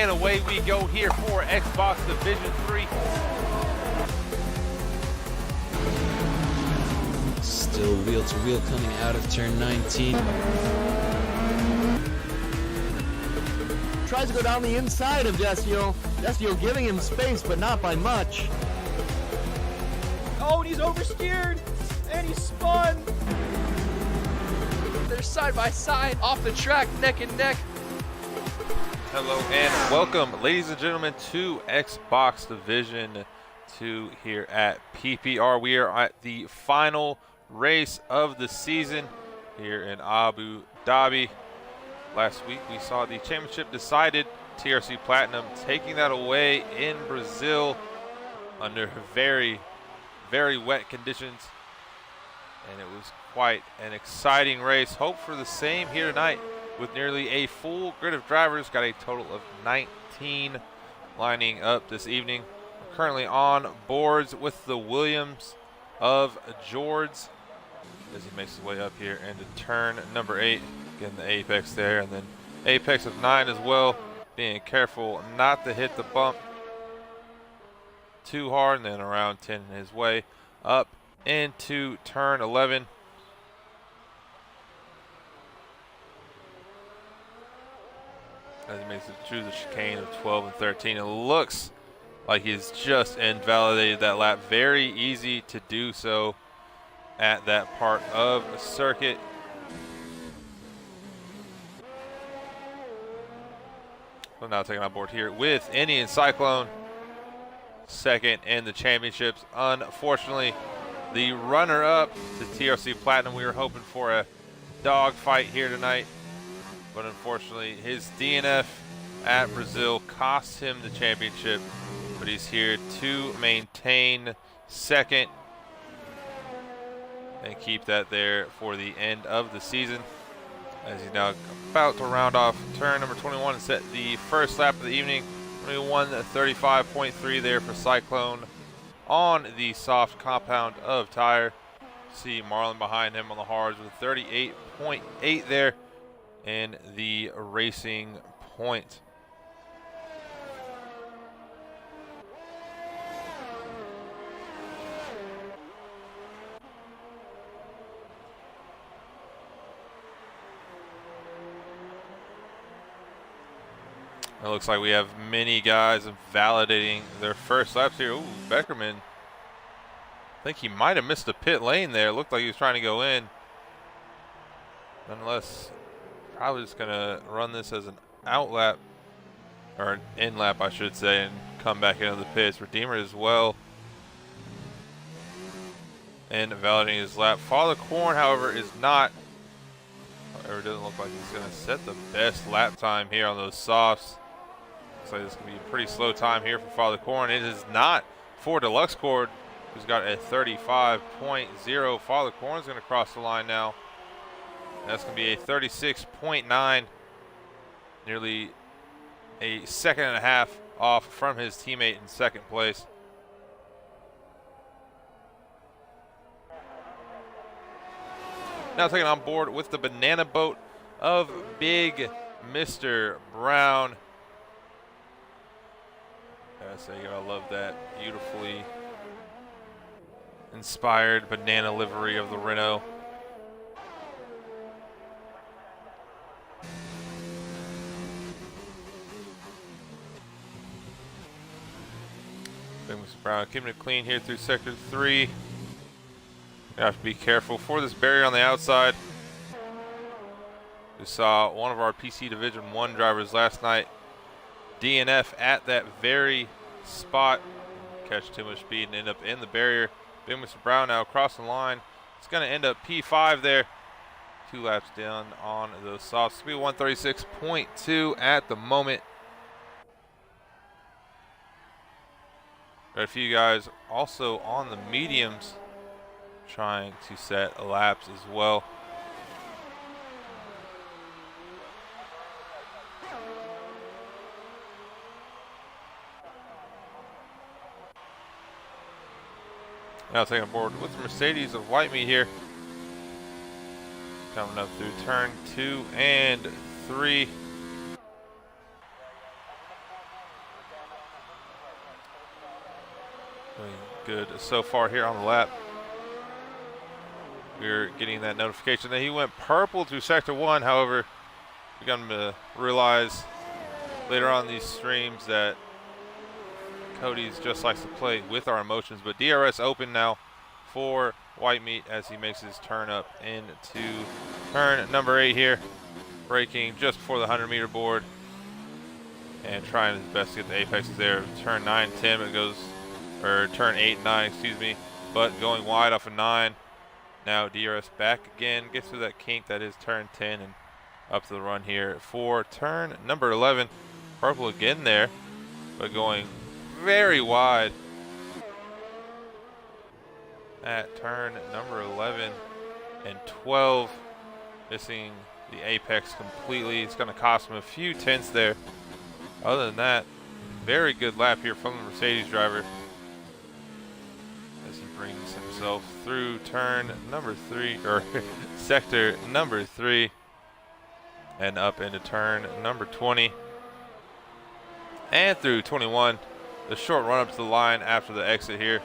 and away we go here for Xbox Division 3. Still wheel to wheel coming out of turn 19. Tries to go down the inside of Desio. Desio giving him space, but not by much. Oh, and he's oversteered, and he spun. They're side by side, off the track, neck and neck. Hello and welcome, ladies and gentlemen, to Xbox Division 2 here at PPR. We are at the final race of the season here in Abu Dhabi. Last week we saw the championship decided, TRC Platinum taking that away in Brazil under very, very wet conditions. And it was quite an exciting race. Hope for the same here tonight with nearly a full grid of drivers. Got a total of 19 lining up this evening. We're currently on boards with the Williams of George as he makes his way up here into turn number 8. Getting the apex there, and then apex of 9 as well. Being careful not to hit the bump too hard, and then around 10 in his way up into turn 11. As he makes it through the chicane of 12 and 13. It looks like he's just invalidated that lap. Very easy to do so at that part of the circuit. So now taking on board here with Indian Cyclone, second in the championships. Unfortunately, the runner-up to TRC Platinum. We were hoping for a dogfight here tonight, but unfortunately his DNF at Brazil cost him the championship. But he's here to maintain second and keep that there for the end of the season, as he's now about to round off turn number 21 and set the first lap of the evening. 21:35.3 there for Cyclone on the soft compound of tire. See Marlon behind him on the hards with 38.8 there in the racing point. It looks like we have many guys validating their first laps here. Ooh, Beckerman. I think he might have missed a pit lane there. It looked like he was trying to go in. Nonetheless, probably just going to run this as an out lap, or an in lap, I should say, and come back into the pits. Redeemer as well. And validating his lap. Father Corn, however, is not. However, it doesn't look like he's going to set the best lap time here on those softs. Looks like this could be a pretty slow time here for Father Corn. It is not for Deluxe Cord, who's got a 35.0. Father Corn's going to cross the line now. That's going to be a 36.9. Nearly a second and a half off from his teammate in second place. Now taking on board with the banana boat of Big Mr. Brown. I say, you gotta love that beautifully inspired banana livery of the Renault. Big Mr. Brown keeping it clean here through sector 3. You have to be careful for this barrier on the outside. We saw one of our PC Division 1 drivers last night DNF at that very spot, catch too much speed and end up in the barrier. Big Mr. Brown now crossing the line. It's going to end up P5 there. 2 laps down on those softs. Speed 136.2 at the moment. Got a few guys also on the mediums trying to set laps as well. Now taking aboard with the Mercedes of Whitemeat here. Coming up through turn 2 and 3. Doing good so far here on the lap. We're getting that notification that he went purple through sector 1. However, we got to realize later on in these streams that Cody's just likes to play with our emotions. But DRS open now for White Meat as he makes his turn up into turn number 8 here. Braking just before the 100-meter board and trying his best to get the apexes there. Turn 9, 10, it goes, or turn 8, 9, excuse me, but going wide off of 9. Now DRS back again, gets through that kink that is turn 10 and up to the run here for turn number 11. Purple again there, but going very wide at turn number 11 and 12, missing the apex completely. It's going to cost him a few tenths there. Other than that, very good lap here from the Mercedes driver as he brings himself through turn number 3, or sector number 3, and up into turn number 20 and through 21. The short run up to the line after the exit here.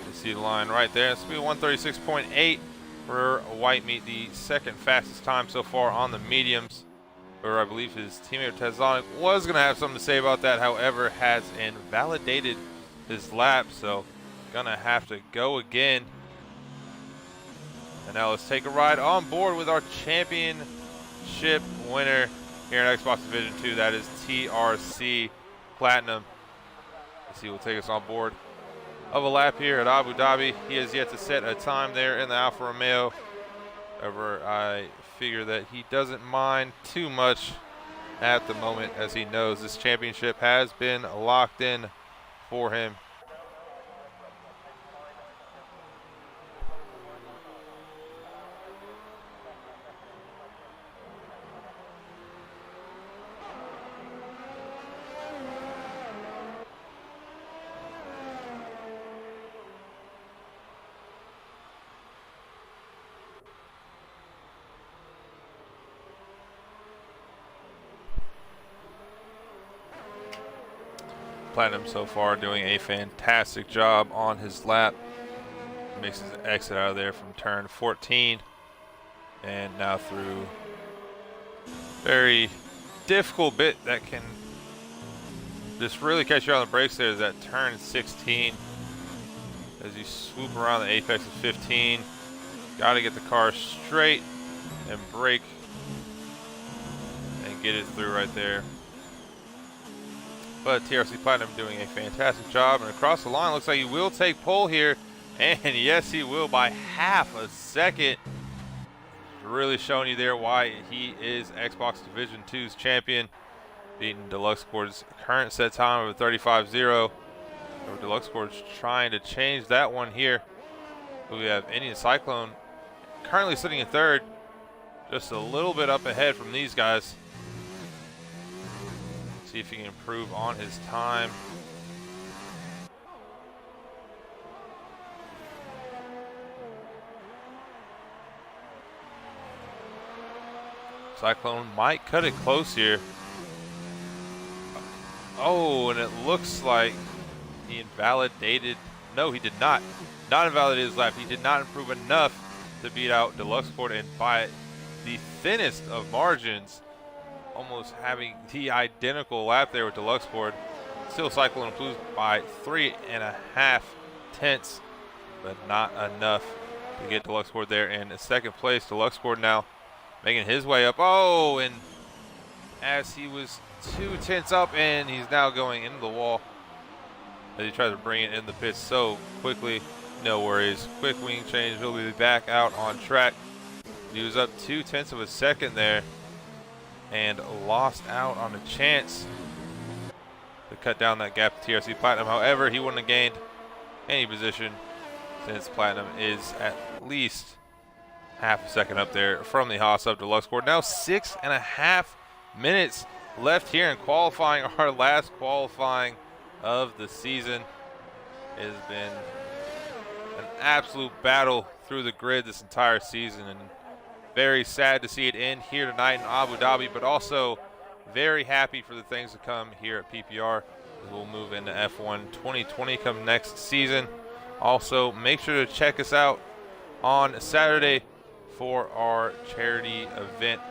You see the line right there. It's going to be 136.8 for White Meat, the second fastest time so far on the mediums. Or I believe his teammate Tezonic was going to have something to say about that, however, has invalidated his lap, so gonna have to go again. And now let's take a ride on board with our championship winner here in Xbox Division 2. That is TRC Platinum. As he will take us on board of a lap here at Abu Dhabi. He has yet to set a time there in the Alfa Romeo. However, I figure that he doesn't mind too much at the moment, as he knows this championship has been locked in for him. Platinum so far doing a fantastic job on his lap. Makes his exit out of there from turn 14 and now through very difficult bit that can just really catch you on the brakes there is that turn 16 as you swoop around the apex of 15. Got to get the car straight and brake and get it through right there. But TRC Platinum doing a fantastic job, and across the line looks like he will take pole here, and yes he will by half a second. Really showing you there why he is Xbox Division 2's champion, beating Deluxe Sport's current set time of a 35-0. Deluxe Sport's trying to change that one here. We have Indian Cyclone currently sitting in third, just a little bit up ahead from these guys. See if he can improve on his time. Cyclone might cut it close here. Oh, and it looks like he invalidated. No, he did not. Not invalidate his lap. He did not improve enough to beat out Deluxe Sport, and by the thinnest of margins, almost having the identical lap there with Deluxe Sport. Still Cyclone improves by 3.5 tenths, but not enough to get Deluxe Sport there in second place. Deluxe Sport now making his way up. Oh, and as he was 2 tenths up, and he's now going into the wall as he tries to bring it in the pits so quickly. No worries, quick wing change, he'll be back out on track. He was up 2 tenths of a second there and lost out on a chance to cut down that gap to TRC Platinum. However, he wouldn't have gained any position since Platinum is at least half a second up there from the Haas up Deluxe Sport. Now 6.5 minutes left here in qualifying, our last qualifying of the season. It has been an absolute battle through the grid this entire season, and very sad to see it end here tonight in Abu Dhabi, but also very happy for the things to come here at PPR. We'll move into F1 2020 come next season. Also, make sure to check us out on Saturday for our charity event.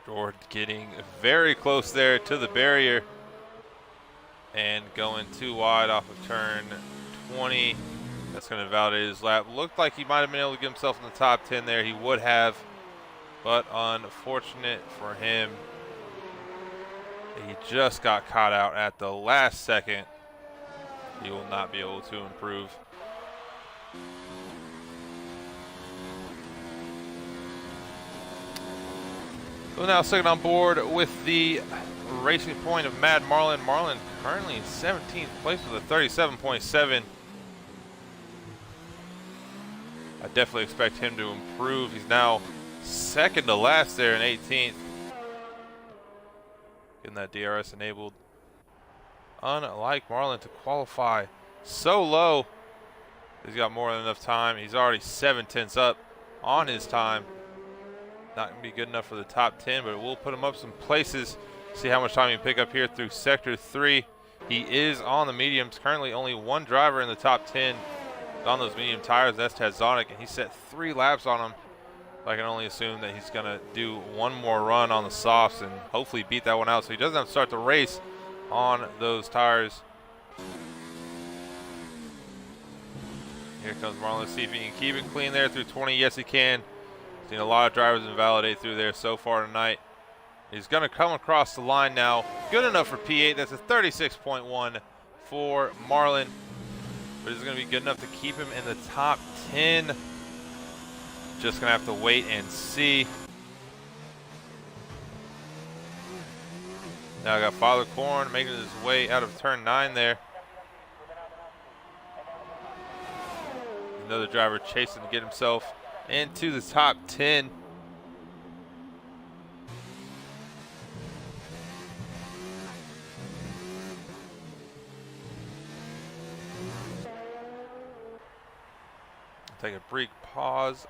George getting very close there to the barrier and going too wide off of turn 20. That's going to validate his lap. Looked like he might have been able to get himself in the top 10 there. He would have, but unfortunate for him, he just got caught out at the last second. He will not be able to improve. So now second on board with the Racing Point of Mad Marlin. Marlin currently in 17th place with a 37.7. I definitely expect him to improve. He's now second to last there in 18th. Getting that DRS enabled. Unlike Marlin to qualify so low, he's got more than enough time. He's already 7/10 up on his time. Not going to be good enough for the top 10, but it will put him up some places. See how much time he can pick up here through Sector 3. He is on the mediums. Currently only one driver in the top 10 on those medium tires. That's Tazonic, and he set 3 laps on him. I can only assume that he's going to do one more run on the softs and hopefully beat that one out so he doesn't have to start the race on those tires. Here comes Marlon. Let's see if he can keep it clean there through 20. Yes, he can. Seen a lot of drivers invalidate through there so far tonight. He's going to come across the line now. Good enough for P8. That's a 36.1 for Marlon. But it's going to be good enough to keep him in the top 10. Just going to have to wait and see. Now I got Father Corn making his way out of turn 9 there. Another driver chasing to get himself into the top 10. Take a brief pause.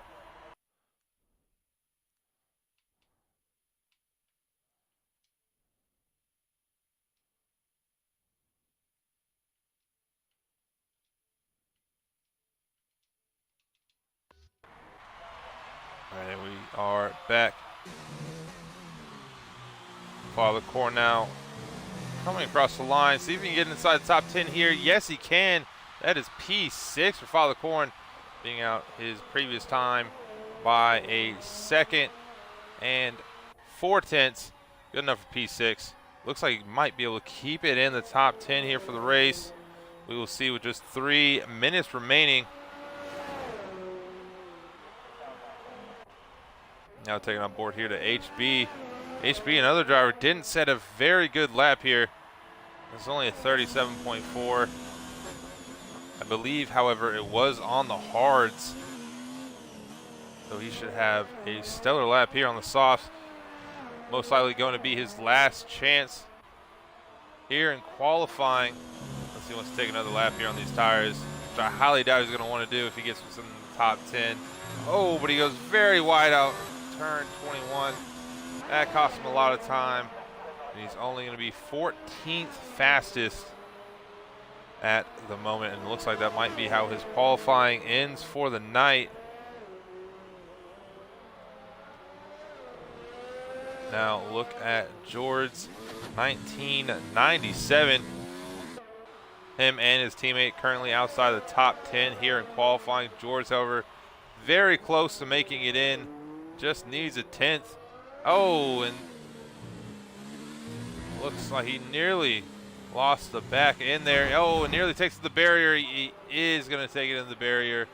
All right, we are back. Father Corn now coming across the line. See if he can get inside the top 10 here. Yes, he can. That is P6 for Father Corn, being out his previous time by a second and 4/10. Good enough for P6. Looks like he might be able to keep it in the top 10 here for the race. We will see with just 3 minutes remaining. Now taking on board here to HB. HB, another driver, didn't set a very good lap here. It's only a 37.4. I believe, however, it was on the hards. So he should have a stellar lap here on the softs. Most likely going to be his last chance here in qualifying. Let's see, he wants to take another lap here on these tires, which I highly doubt he's going to want to do if he gets within the top 10. Oh, but he goes very wide out turn 21. That cost him a lot of time. And he's only going to be 14th fastest at the moment, and it looks like that might be how his qualifying ends for the night. Now look at George's 1997. Him and his teammate currently outside the top 10 here in qualifying. George, however, very close to making it in. Just needs a 10th. Oh, and looks like he nearly lost the back end there. Oh, and nearly takes the barrier. He is going to take it in the barrier.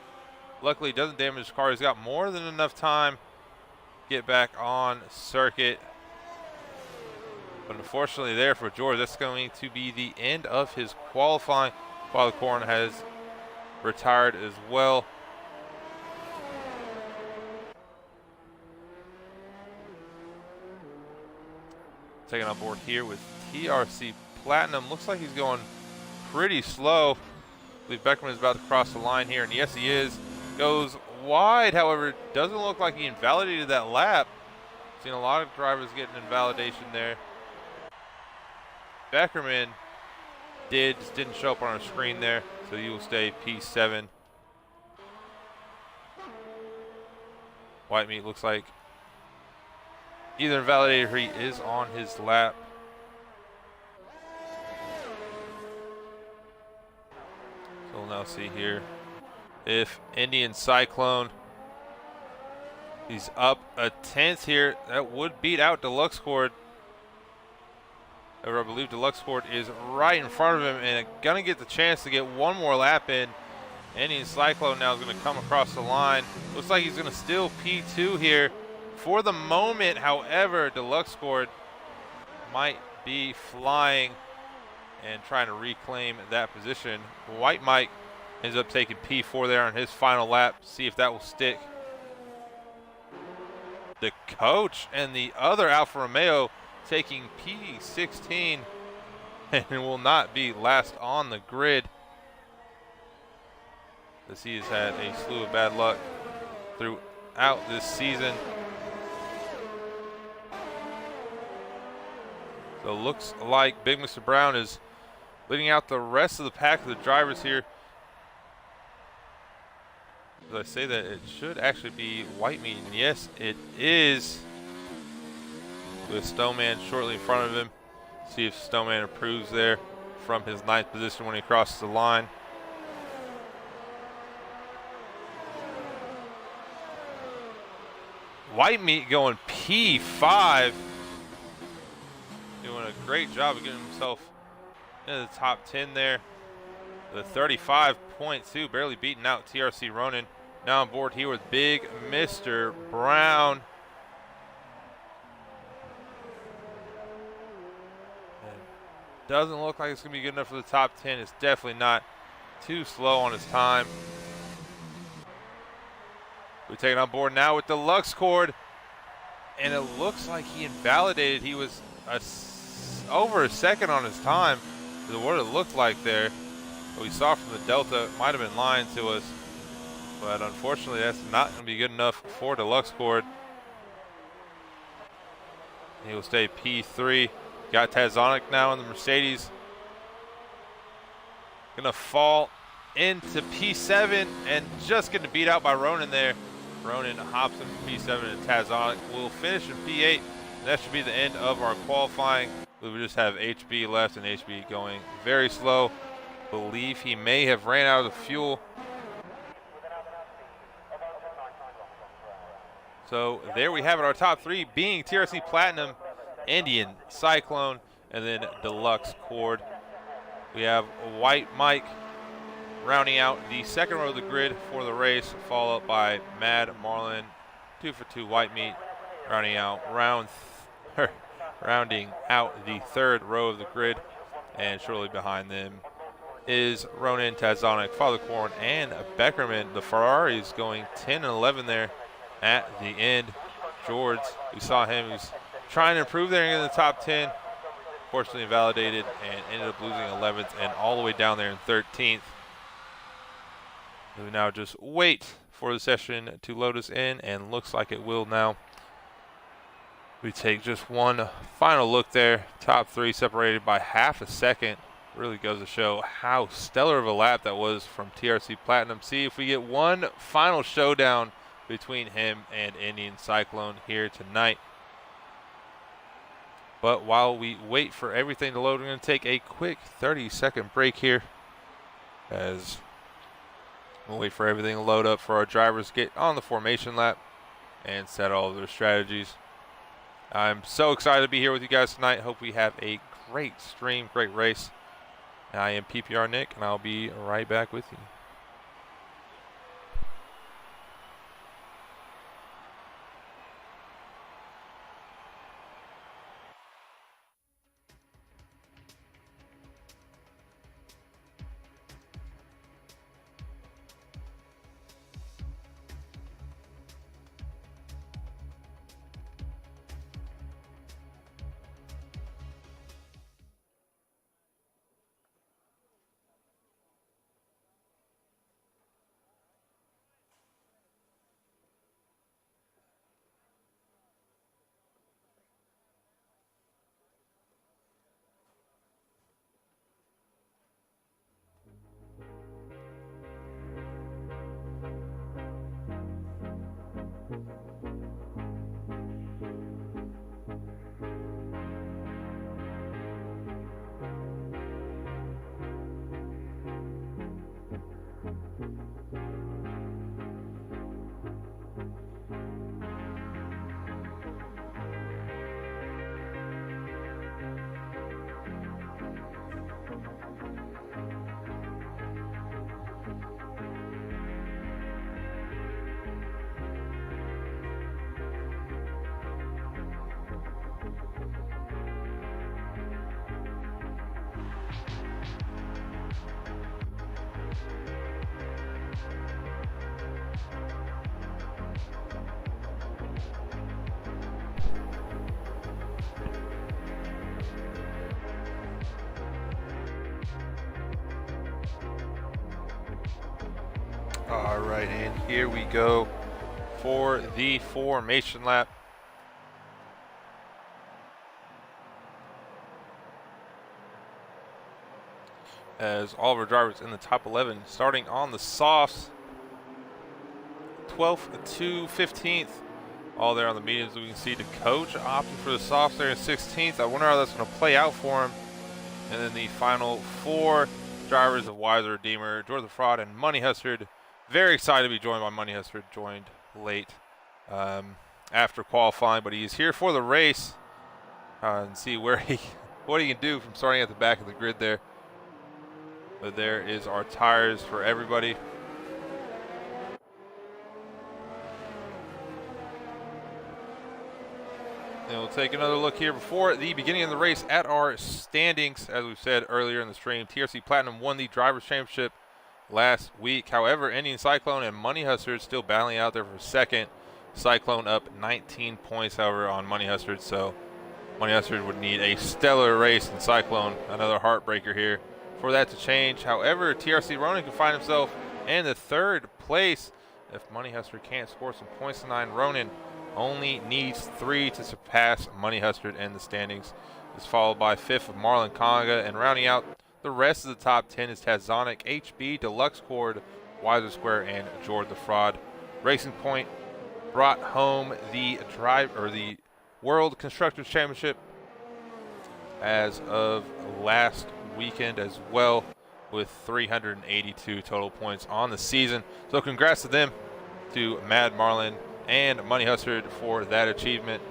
Luckily, it doesn't damage his car. He's got more than enough time to get back on circuit. But unfortunately there for George, that's going to be the end of his qualifying. Father Corn has retired as well. Taking on board here with TRC Platinum. Looks like he's going pretty slow. I believe Beckerman is about to cross the line here, and yes, he is. Goes wide, however, doesn't look like he invalidated that lap. Seen a lot of drivers getting invalidation there. Beckerman just didn't show up on our screen there, so he will stay P7. White meat looks like either invalidated or he is on his lap. So we'll now see here if Indian Cyclone, he's up a 10th here. That would beat out Deluxe Cord. However, I believe Deluxe Cord is right in front of him and gonna get the chance to get one more lap in. Indian Cyclone now is gonna come across the line. Looks like he's gonna steal P2 here for the moment. However, Deluxe Cord might be flying and trying to reclaim that position. White Mike ends up taking P4 there on his final lap. See if that will stick. The coach and the other Alfa Romeo taking P16 and will not be last on the grid, as he has had a slew of bad luck throughout this season. So looks like Big Mr. Brown is leading out the rest of the pack of the drivers here. As I say that, it should actually be White Meat, and yes, it is, with Stoneman shortly in front of him. See if Stoneman improves there from his 9th position when he crosses the line. White Meat going P5. Doing a great job of getting himself into the top 10 there. The 35.2, barely beating out TRC Ronin. Now on board here with Big Mr. Brown. And doesn't look like it's going to be good enough for the top 10. It's definitely not. Too slow on his time. We take it on board now with Deluxe Cord. And it looks like he invalidated. He was over a second on his time, is what it looked like there. What we saw from the Delta might have been lying to us, but unfortunately that's not going to be good enough for Deluxe Cord. He will stay P3. Got Tazonic now in the Mercedes. Gonna fall into P7 and just getting beat out by Ronin there. Ronin hops into P7 and Tazonic will finish in P8. That should be the end of our qualifying. We would just have HB left, and HB going very slow. Believe he may have ran out of fuel. So there we have it, our top 3 being TRC Platinum, Indian Cyclone, and then Deluxe Cord. We have White Mike rounding out the second row of the grid for the race, followed by Mad Marlin, 2 for 2 White Meat, rounding out rounding out the third row of the grid, and shortly behind them is Ronin, Tazonic, Father Corn, and Beckerman. The Ferraris going 10 and 11 there at the end. George, we saw him, he's trying to improve there in the top 10. Fortunately invalidated and ended up losing 11th and all the way down there in 13th. We now just wait for the session to load us in, and looks like it will now. We take just one final look there. Top 3 separated by half a second. Really goes to show how stellar of a lap that was from TRC Platinum. See if we get one final showdown between him and Indian Cyclone here tonight. But while we wait for everything to load, we're going to take a quick 30-second break here, as we'll wait for everything to load up for our drivers to get on the formation lap and set all of their strategies. I'm so excited to be here with you guys tonight. Hope we have a great stream, great race. I am PPR Nick, and I'll be right back with you. All right, and here we go for the formation lap. As all of our drivers in the top 11, starting on the softs, 12th to 15th, all there on the mediums. We can see the coach opting for the softs there in 16th. I wonder how that's going to play out for him. And then the final 4 drivers of Wiser, Redeemer, George the Fraud, and Money Hustard. Very excited to be joined by Money Hustard. Joined late after qualifying, but he's here for the race and see where what he can do from starting at the back of the grid there. But there is our tires for everybody. And we'll take another look here before the beginning of the race at our standings. As we've said earlier in the stream, TRC Platinum won the Drivers' Championship last week. However, Indian Cyclone and Money Hustard still battling out there for second. Cyclone up 19 points, however, on Money Hustard. So Money Hustard would need a stellar race in Cyclone, another heartbreaker here, for that to change. However, TRC Ronan can find himself in the 3rd place if Money Hustard can't score some points tonight. Ronan only needs 3 to surpass Money Hustard in the standings. Is followed by 5th of Marlon Conga, and rounding out the rest of the top 10 is Tazonic, HB, Deluxe Cord, Wiser Square, and George the Fraud. Racing Point brought home the World Constructors Championship as of last weekend as well, with 382 total points on the season. So congrats to them, to Mad Marlin and Money Hustard, for that achievement.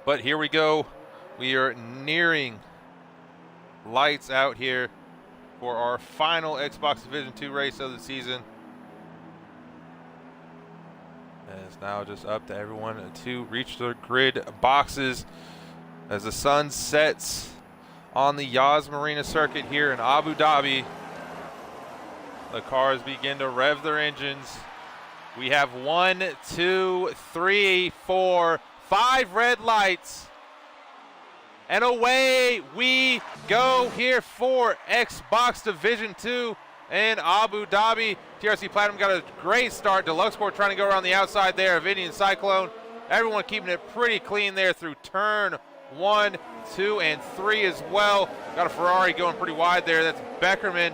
But here we go. We are nearing lights out here for our final Xbox Division 2 race of the season. And it's now just up to everyone to reach their grid boxes as the sun sets on the Yas Marina circuit here in Abu Dhabi. The cars begin to rev their engines. We have 1, 2, 3, 4, 5 red lights. And away we go here for Xbox Division 2 in Abu Dhabi. TRC Platinum got a great start. Deluxe Core trying to go around the outside there of Indian Cyclone. Everyone keeping it pretty clean there through turn 1, 2, and 3 as well. Got a Ferrari going pretty wide there. That's Beckerman.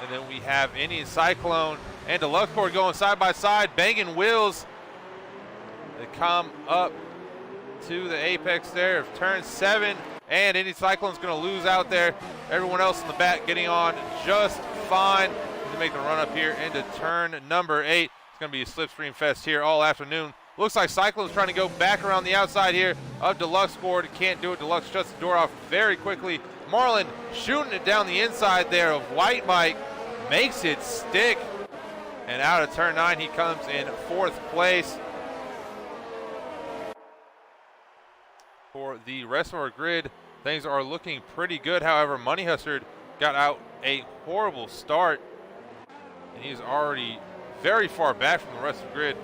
And then we have Indian Cyclone and Deluxe Core going side by side, banging wheels. They come up to the apex there of turn 7, and Indian Cyclone's going to lose out there. Everyone else in the back getting on just fine to make the run up here into turn number 8. It's going to be a slipstream fest here all afternoon. Looks like Cyclone's trying to go back around the outside here of Deluxe Core. Can't do it. Deluxe shuts the door off very quickly. Marlin shooting it down the inside there of White Mike. Makes it stick. And out of turn 9, he comes in 4th place. For the rest of our grid, things are looking pretty good. However, Money Hustard got out a horrible start, and he's already very far back from the rest of the grid.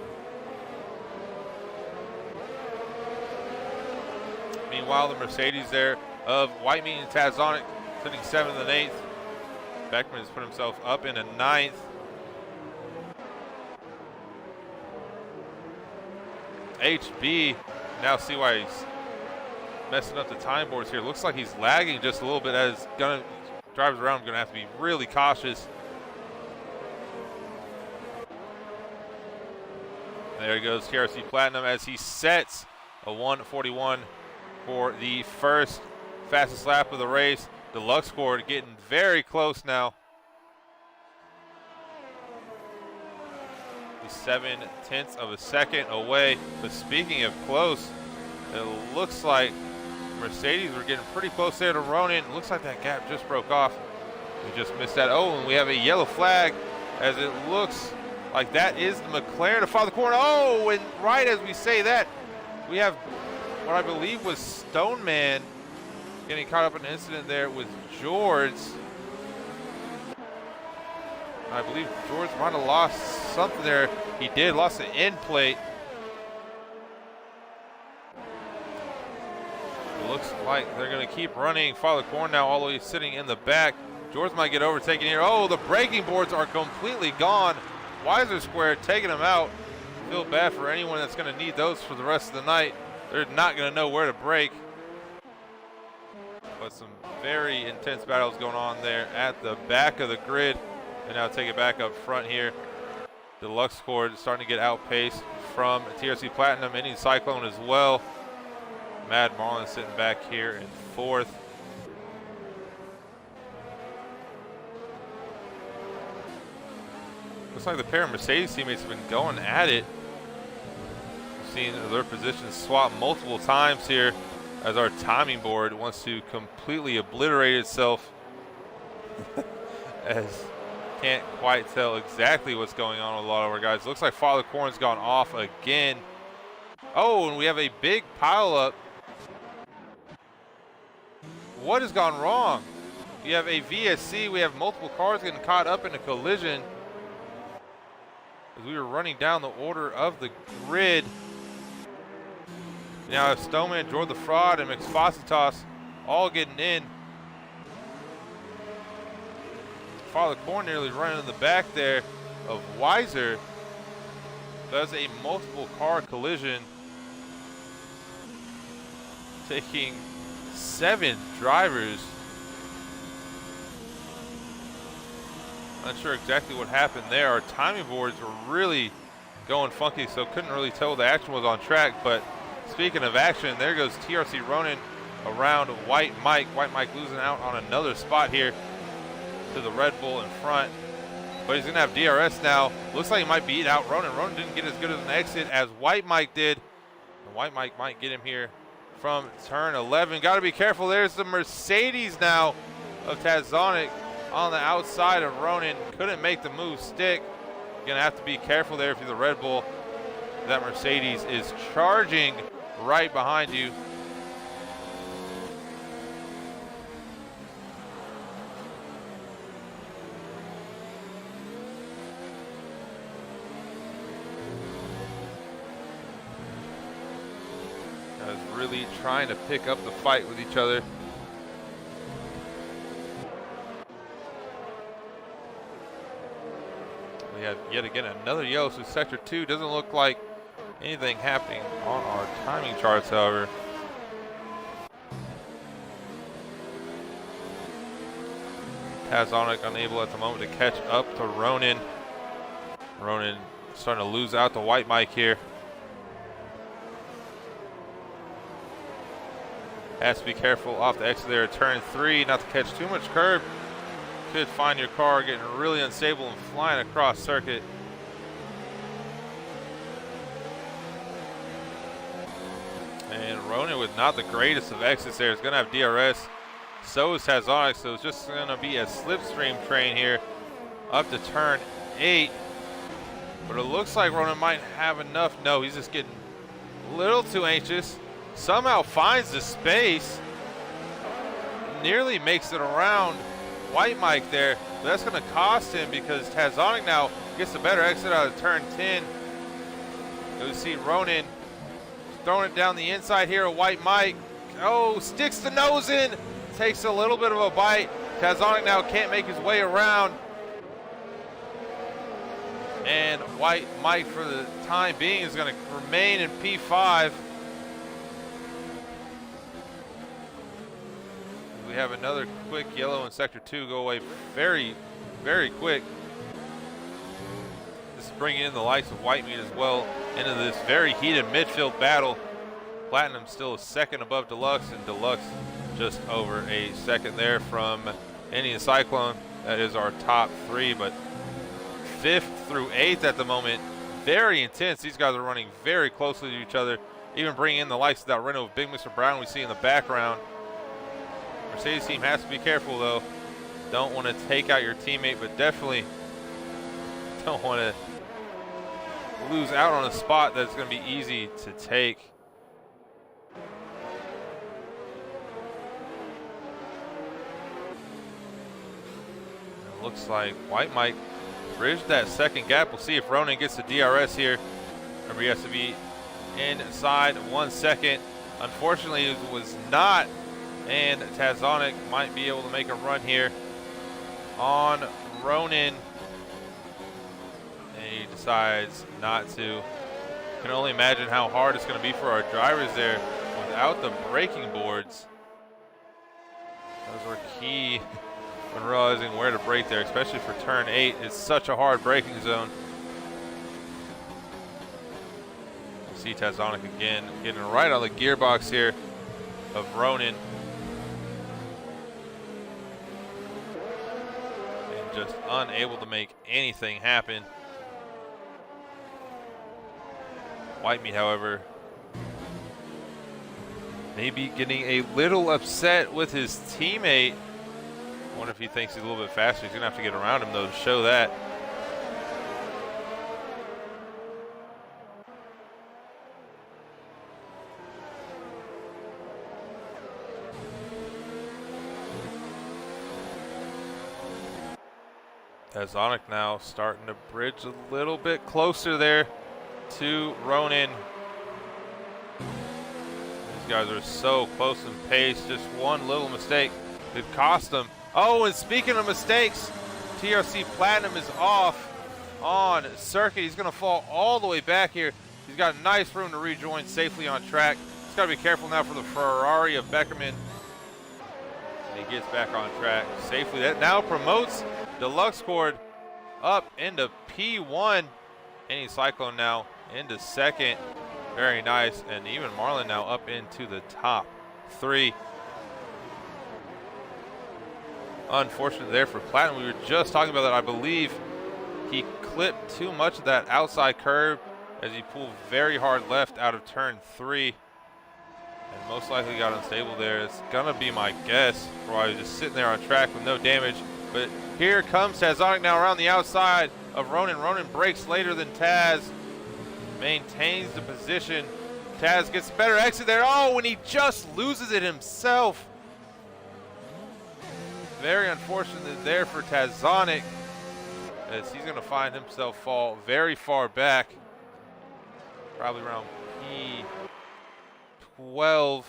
Meanwhile, the Mercedes there of White Meat and Tazonic sitting 7th and 8th. Beckman has put himself up in a 9th. HB, now see why he's messing up the time boards here. Looks like he's lagging just a little bit as drivers around him going to have to be really cautious. There goes TRC Platinum as he sets a 1:41 for the first fastest lap of the race. Deluxe Core getting very close now. He's 0.7 of a second away. But speaking of close, it looks like Mercedes were getting pretty close there to Ronan. It looks like that gap just broke off. We just missed that. Oh, and we have a yellow flag as it looks like that is the McLaren to follow the corner. Oh, and right as we say that, we have what I believe was Stoneman getting caught up in an incident there with George. I believe George might have lost something there. He did, lost the end plate. Looks like they're going to keep running. Father Corn now all the way sitting in the back. George might get overtaken here. Oh, the braking boards are completely gone. Weiser Square taking them out. Feel bad for anyone that's going to need those for the rest of the night. They're not going to know where to brake. But some very intense battles going on there at the back of the grid. And now take it back up front here. Deluxe Cord is starting to get outpaced from TRC Platinum, Indian Cyclone as well. Mad Marlin sitting back here in fourth. Looks like the pair of Mercedes teammates have been going at it. We've seen their positions swap multiple times here as our timing board wants to completely obliterate itself. As can't quite tell exactly what's going on with a lot of our guys. Looks like Father Corn's gone off again. Oh, and we have a big pileup. What has gone wrong? You have a VSC. We have multiple cars getting caught up in a collision as we were running down the order of the grid. Now Stoneman, Jordan the Fraud, and Expositas all getting in. Father Corn nearly running in the back there of Weiser. Does a multiple car collision, taking 7 drivers. Not sure exactly what happened there. Our timing boards were really going funky, so couldn't really tell what the action was on track. But speaking of action, there goes TRC Ronin around White Mike. White Mike losing out on another spot here to the Red Bull in front. But he's going to have DRS now. Looks like he might beat out Ronin. Ronin didn't get as good as an exit as White Mike did. And White Mike might get him here from turn 11. Got to be careful. There's the Mercedes now of Tazonic on the outside of Ronin. Couldn't make the move stick. You're going to have to be careful there if you're the Red Bull. That Mercedes is charging right behind you. Really trying to pick up the fight with each other. We have yet again another yellow, so sector 2 doesn't look like anything happening on our timing charts, however. Tazonic unable at the moment to catch up to Ronin. Ronin starting to lose out to White Mike here. Has to be careful off the exit there at turn 3, not to catch too much curb. Could find your car getting really unstable and flying across circuit. And Ronin with not the greatest of exits there is going to have DRS. So is Tazonic, so it's just going to be a slipstream train here up to turn 8. But it looks like Ronin might have enough. No, he's just getting a little too anxious. Somehow finds the space, nearly makes it around White Mike there. But that's going to cost him because Tazonic now gets the better exit out of turn 10. You see Ronin throwing it down the inside here of White Mike. Oh, sticks the nose in, takes a little bit of a bite. Tazonic now can't make his way around. And White Mike, for the time being, is going to remain in P5. We have another quick yellow in sector 2 go away very, very quick. This is bringing in the likes of White Meat as well into this very heated midfield battle. Platinum still a second above Deluxe, and Deluxe just over a second there from Indian Cyclone. That is our top 3, but 5th through 8th at the moment. Very intense. These guys are running very closely to each other, even bringing in the likes of that Renault of Big Mr. Brown we see in the background. Mercedes team has to be careful though. Don't want to take out your teammate, but definitely don't want to lose out on a spot that's going to be easy to take. It looks like White Mike bridged that second gap. We'll see if Ronin gets the DRS here. Remember, he has to be inside 1 second Unfortunately, it was not, and Tazonic might be able to make a run here on Ronan. And he decides not to. Can only imagine how hard it's going to be for our drivers there without the braking boards. Those were key when realizing where to brake there, especially for turn 8. It's such a hard braking zone. See Tazonic again, getting right on the gearbox here of Ronan. And just unable to make anything happen. Whitemeat, however, maybe getting a little upset with his teammate. I wonder if he thinks he's a little bit faster. He's gonna have to get around him though to show that. Tazonic now starting to bridge a little bit closer there to Ronan. These guys are so close in pace. Just one little mistake could cost them. Oh, and speaking of mistakes, TRC Platinum is off on circuit. He's going to fall all the way back here. He's got nice room to rejoin safely on track. He's got to be careful now for the Ferrari of Beckerman. And he gets back on track safely. That now promotes Deluxe Cord up into P1. Any Cyclone now into second. Very nice. And even Marlon now up into the top 3. Unfortunate there for Platinum. We were just talking about that. I believe he clipped too much of that outside curve as he pulled very hard left out of turn 3. And most likely got unstable there. It's going to be my guess for why he was just sitting there on track with no damage. But here comes Tazonic now around the outside of Ronan. Ronan breaks later than Taz. Maintains the position. Taz gets a better exit there. Oh, and he just loses it himself. Very unfortunate there for Tazonic, as he's going to find himself fall very far back. Probably around P12.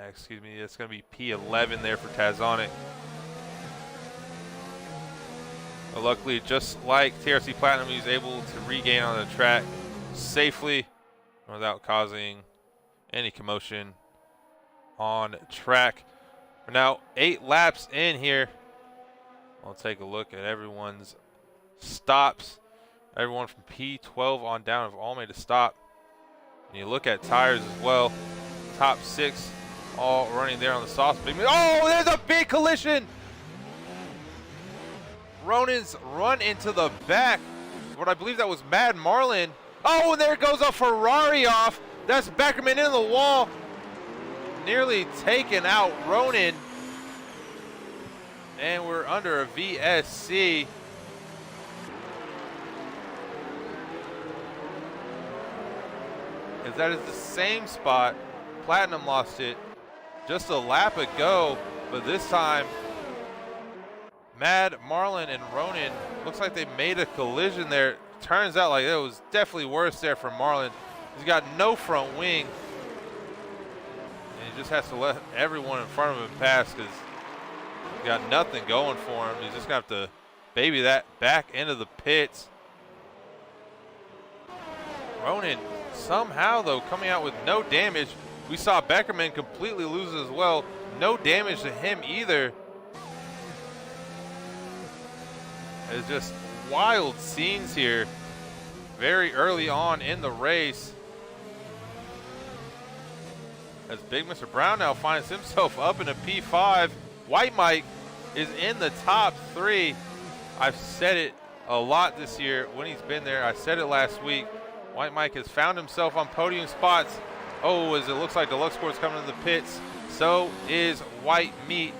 Excuse me, it's going to be P11 there for Tazonic. But luckily, just like TRC Platinum, he's able to regain on the track safely without causing any commotion on track. We're now 8 laps in here. We'll take a look at everyone's stops. Everyone from P12 on down have all made a stop. And you look at tires as well. Top 6 all running there on the soft. Oh, there's a big collision! Ronan's run into the back. What I believe that was Mad Marlin. Oh, and there goes a Ferrari off. That's Beckerman into the wall. Nearly taken out Ronan. And we're under a VSC. As that is the same spot. Platinum lost it just a lap ago, but this time Mad Marlin and Ronan, looks like they made a collision there. Turns out like it was definitely worse there for Marlin. He's got no front wing. And he just has to let everyone in front of him pass because he's got nothing going for him. He's just going to have to baby that back into the pits. Ronan somehow, though, coming out with no damage. We saw Beckerman completely lose as well. No damage to him either. It's just wild scenes here very early on in the race. As Big Mr. Brown now finds himself up in a P5. White Mike is in the top 3. I've said it a lot this year when he's been there. I said it last week. White Mike has found himself on podium spots. Oh, as it looks like Deluxe Court's coming to the pits. So is White Meat.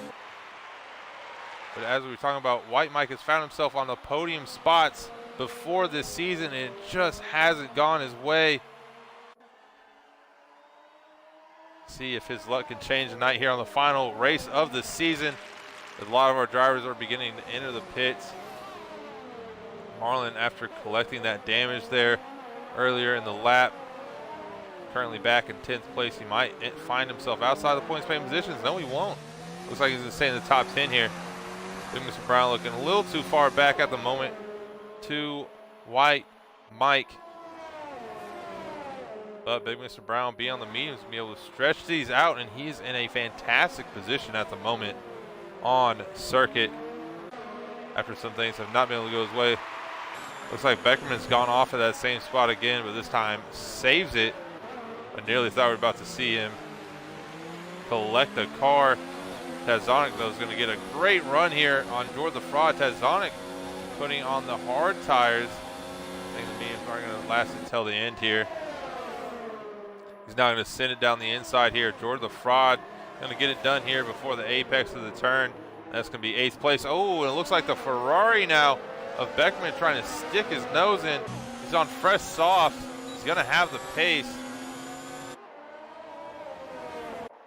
But as we were talking about, White Mike has found himself on the podium spots before this season, and it just hasn't gone his way. See if his luck can change tonight here on the final race of the season. A lot of our drivers are beginning to enter the pits. Marlin, after collecting that damage there earlier in the lap, currently back in 10th place. He might find himself outside the points paying positions. No, he won't. Looks like he's going to stay in the top 10 here. Big Mr. Brown looking a little too far back at the moment to White Mike. But Big Mr. Brown be on the mediums and be able to stretch these out, and he's in a fantastic position at the moment on circuit after some things have not been able to go his way. Looks like Beckerman's gone off at that same spot again, but this time saves it. I nearly thought we were about to see him collect a car. Tazonic, though, is going to get a great run here on Jordan the Fraud. Tazonic putting on the hard tires. I think the mediums aren't going to last until the end here. He's now going to send it down the inside here. Jordan the Fraud going to get it done here before the apex of the turn. That's going to be 8th place. Oh, and it looks like the Ferrari now of Beckerman trying to stick his nose in. He's on fresh soft. He's going to have the pace.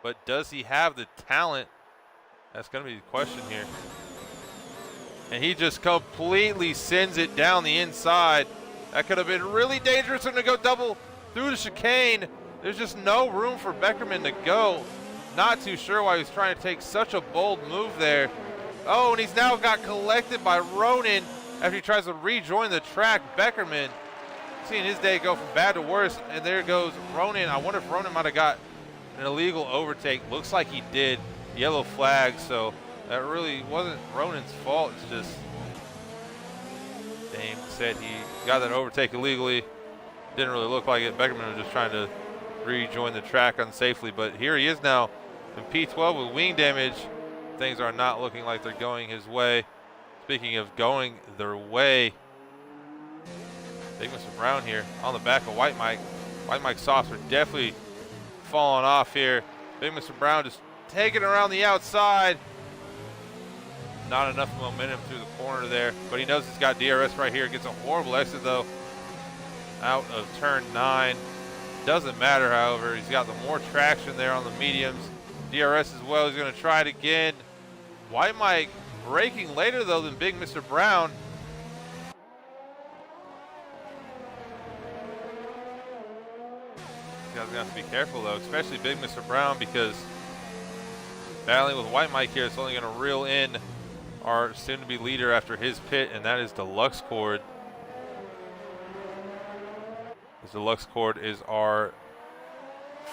But does he have the talent? That's going to be the question here. And he just completely sends it down the inside. That could have been really dangerous. They're going to go double through the chicane. There's just no room for Beckerman to go. Not too sure why he was trying to take such a bold move there. Oh, and he's now got collected by Ronan after he tries to rejoin the track. Beckerman seeing his day go from bad to worse. And there goes Ronan. I wonder if Ronan might have got an illegal overtake. Looks like he did. Yellow flag, so that really wasn't Ronan's fault. It's just Dame said he got that overtake illegally. Didn't really look like it. Beckerman was just trying to rejoin the track unsafely, but here he is now in P12 with wing damage. Things are not looking like they're going his way. Speaking of going their way, Big Mr. Brown here on the back of White Mike. White Mike's softs are definitely falling off here. Big Mr. Brown just taking around the outside. Not enough momentum through the corner there, but he knows he's got DRS right here. Gets a horrible exit though out of turn 9. Doesn't matter, however. He's got the more traction there on the mediums. DRS as well. He's going to try it again. White Mike braking later though than Big Mr. Brown. You guys are going to have to be careful though, especially Big Mr. Brown, because battling with White Mike here, it's only going to reel in our soon-to-be leader after his pit, and that is Deluxe Cord. Deluxe Cord is our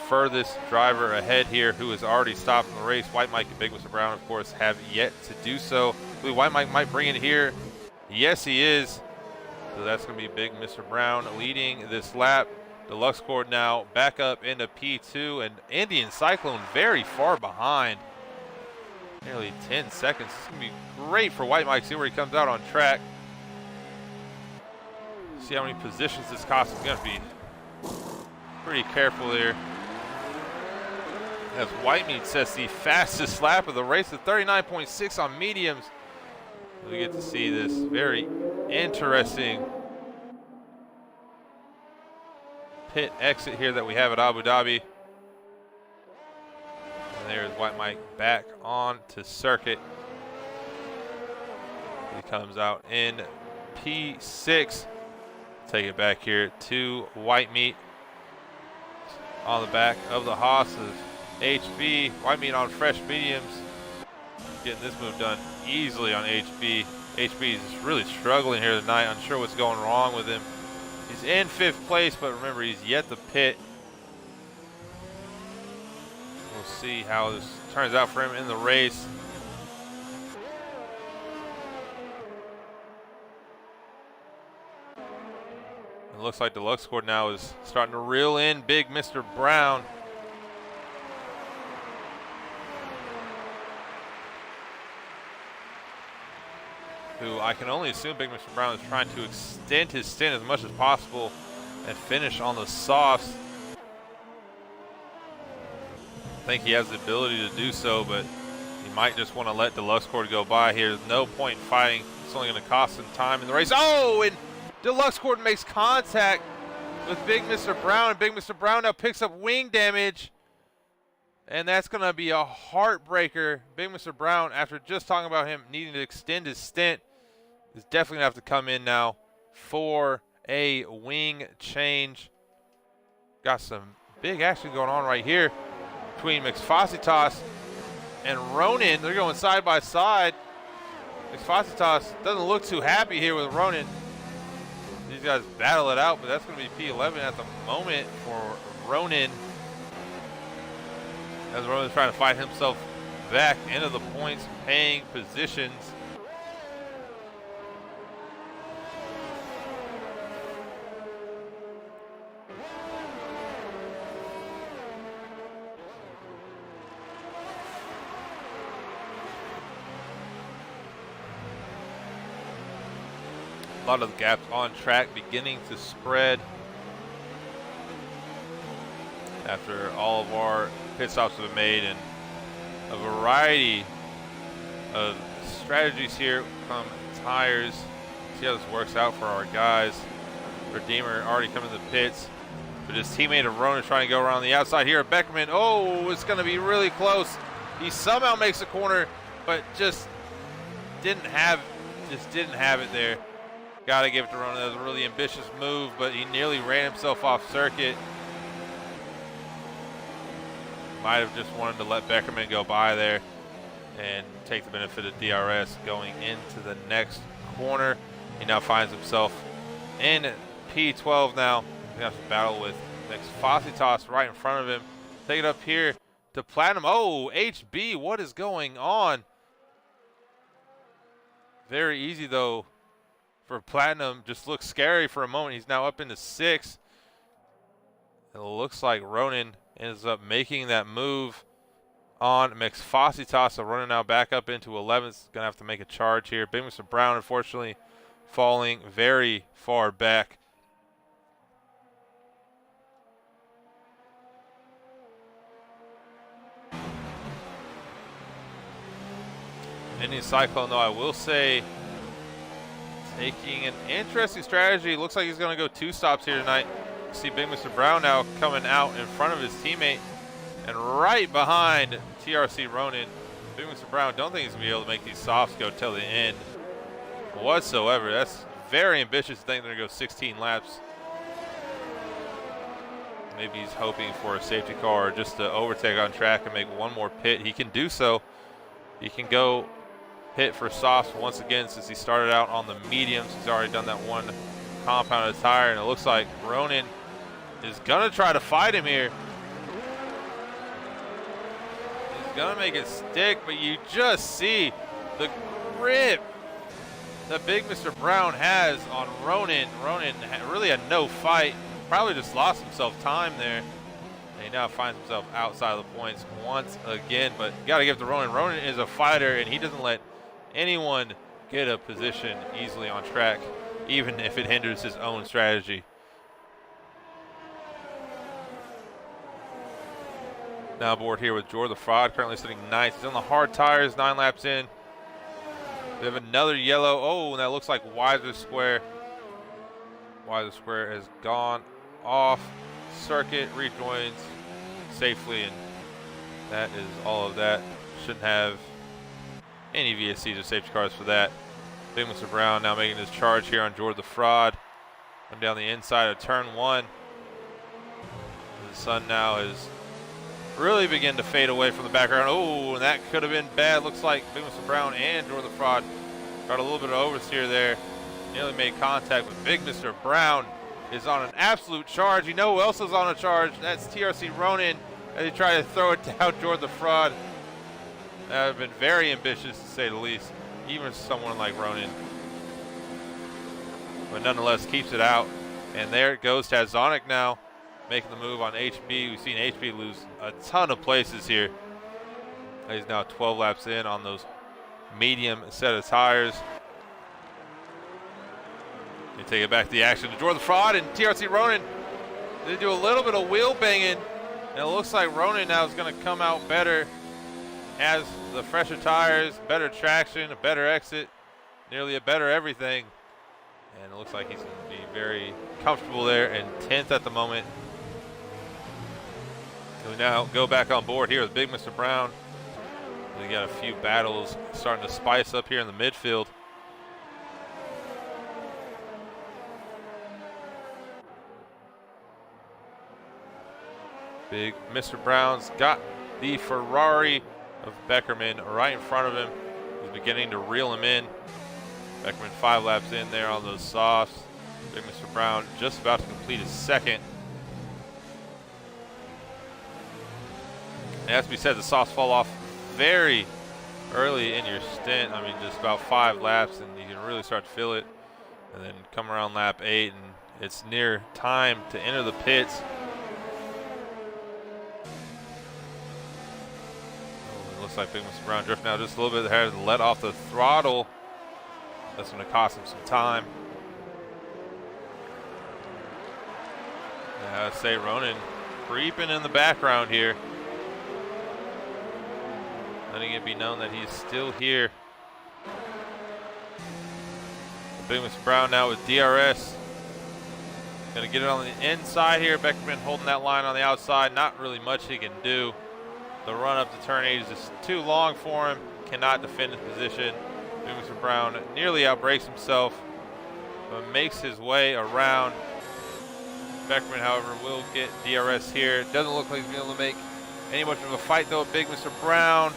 furthest driver ahead here, who has already stopped in the race. White Mike and Big Mr. Brown, of course, have yet to do so. I believe White Mike might bring it here. Yes, he is. So that's going to be Big Mr. Brown leading this lap. Deluxe Cord now back up into P2, and Indian Cyclone very far behind. Nearly 10 seconds. It's going to be great for White Mike. See where he comes out on track. See how many positions this costs him. Going to be pretty careful here. As White Meat sets the fastest lap of the race at 39.6 on mediums. We get to see this very interesting pit exit here that we have at Abu Dhabi. And there's White Mike back on to circuit. He comes out in P6. Take it back here to White Meat on the back of the Haas of HB. White Meat on fresh mediums. Getting this move done easily on HB. HB is really struggling here tonight. Unsure what's going wrong with him. He's in 5th place, but remember, he's yet to pit. We'll see how this turns out for him in the race. It looks like Deluxe Cord now is starting to reel in Big Mr. Brown. Who I can only assume Big Mr. Brown is trying to extend his stint as much as possible and finish on the softs. I think he has the ability to do so, but he might just want to let Deluxe Cord go by here. There's no point in fighting. It's only going to cost him time in the race. Oh, and Deluxe Cord makes contact with Big Mr. Brown, and Big Mr. Brown now picks up wing damage. And that's going to be a heartbreaker. Big Mr. Brown, after just talking about him needing to extend his stint, is definitely going to have to come in now for a wing change. Got some big action going on right here between McFositas and Ronan. They're going side by side. McFositas doesn't look too happy here with Ronan. These guys battle it out, but that's going to be P11 at the moment for Ronan. As Ronan's trying to fight himself back into the points paying positions. A lot of the gaps on track beginning to spread after all of our pit stops have been made, and a variety of strategies here come tires. See how this works out for our guys. Redeemer already coming to the pits, but his teammate of Ronan trying to go around the outside here. Beckerman, oh, it's going to be really close. He somehow makes a corner, but just didn't have it there. Got to give it to Ronan. That was a really ambitious move, but he nearly ran himself off circuit. Might have just wanted to let Beckerman go by there and take the benefit of DRS going into the next corner. He now finds himself in P12 now. He's going to have to battle with McFositas right in front of him. Take it up here to Platinum. Oh, HB, what is going on? Very easy, though, for Platinum. Just looks scary for a moment. He's now up into 6th. It looks like Ronan ends up making that move on McFositas. So Ronan now back up into 11th. Gonna have to make a charge here. Big Mr. Brown, unfortunately, falling very far back. Indian Cyclone, though, I will say, taking an interesting strategy. Looks like he's going to go 2 stops here tonight. See Big Mr. Brown now coming out in front of his teammate and right behind TRC Ronan. Big Mr. Brown, don't think he's going to be able to make these softs go till the end whatsoever. That's very ambitious to think they're going to go 16 laps. Maybe he's hoping for a safety car just to overtake on track and make one more pit. He can do so. He can go pit for softs once again since he started out on the mediums. He's already done that one compounded tire, and it looks like Ronan is gonna try to fight him here. He's gonna make it stick, but you just see the grip that Big Mr. Brown has on Ronan. Ronan really had no fight, probably just lost himself time there. And he now finds himself outside of the points once again, but you gotta give it to Ronan. Ronan is a fighter, and he doesn't let anyone get a position easily on track, even if it hinders his own strategy. Now aboard here with Jordan the Fraud, currently sitting 9th. He's on the hard tires, 9 laps in. We have another yellow. Oh, and that looks like Wiser Square. Wiser Square has gone off circuit, rejoins safely, and that is all of that. Shouldn't have any VSCs or safety cars for that. Big Mr. Brown now making his charge here on Jordan the Fraud. Come down the inside of turn 1. The sun now has really begun to fade away from the background. Oh, and that could have been bad. Looks like Big Mr. Brown and Jordan the Fraud got a little bit of oversteer there. Nearly made contact, but Big Mr. Brown is on an absolute charge. You know who else is on a charge? That's TRC Ronan as he tried to throw it down Jordan the Fraud. That have been very ambitious, to say the least, even someone like Ronan. But nonetheless, keeps it out. And there it goes. Tazonic now making the move on HB. We've seen HB lose a ton of places here. He's now 12 laps in on those medium set of tires. They take it back to the action to Jordan the Fraud and TRC Ronan. They do a little bit of wheel banging, and it looks like Ronan now is going to come out better. Has the fresher tires, better traction, a better exit, nearly a better everything. And it looks like he's going to be very comfortable there in 10th at the moment. We now go back on board here with Big Mr. Brown. We got a few battles starting to spice up here in the midfield. Big Mr. Brown's got the Ferrari of Beckerman right in front of him. He's beginning to reel him in. Beckerman 5 laps in there on those softs. Big Mr. Brown just about to complete his second. And as we said, the softs fall off very early in your stint. I mean, just about 5 laps, and you can really start to feel it. And then come around lap 8, and it's near time to enter the pits. Oh, it looks like Big Mr. Brown drifting out just a little bit ahead and let off the throttle. That's going to cost him some time. Yeah, I'd say Ronan creeping in the background here. Letting it be known that he's still here. Big Mr. Brown now with DRS. Gonna get it on the inside here. Beckerman holding that line on the outside. Not really much he can do. The run up to turn 8 is just too long for him. Cannot defend his position. Big Mr. Brown nearly outbrakes himself, but makes his way around. Beckerman, however, will get DRS here. Doesn't look like he's going to be able to make any much of a fight though. Big Mr. Brown.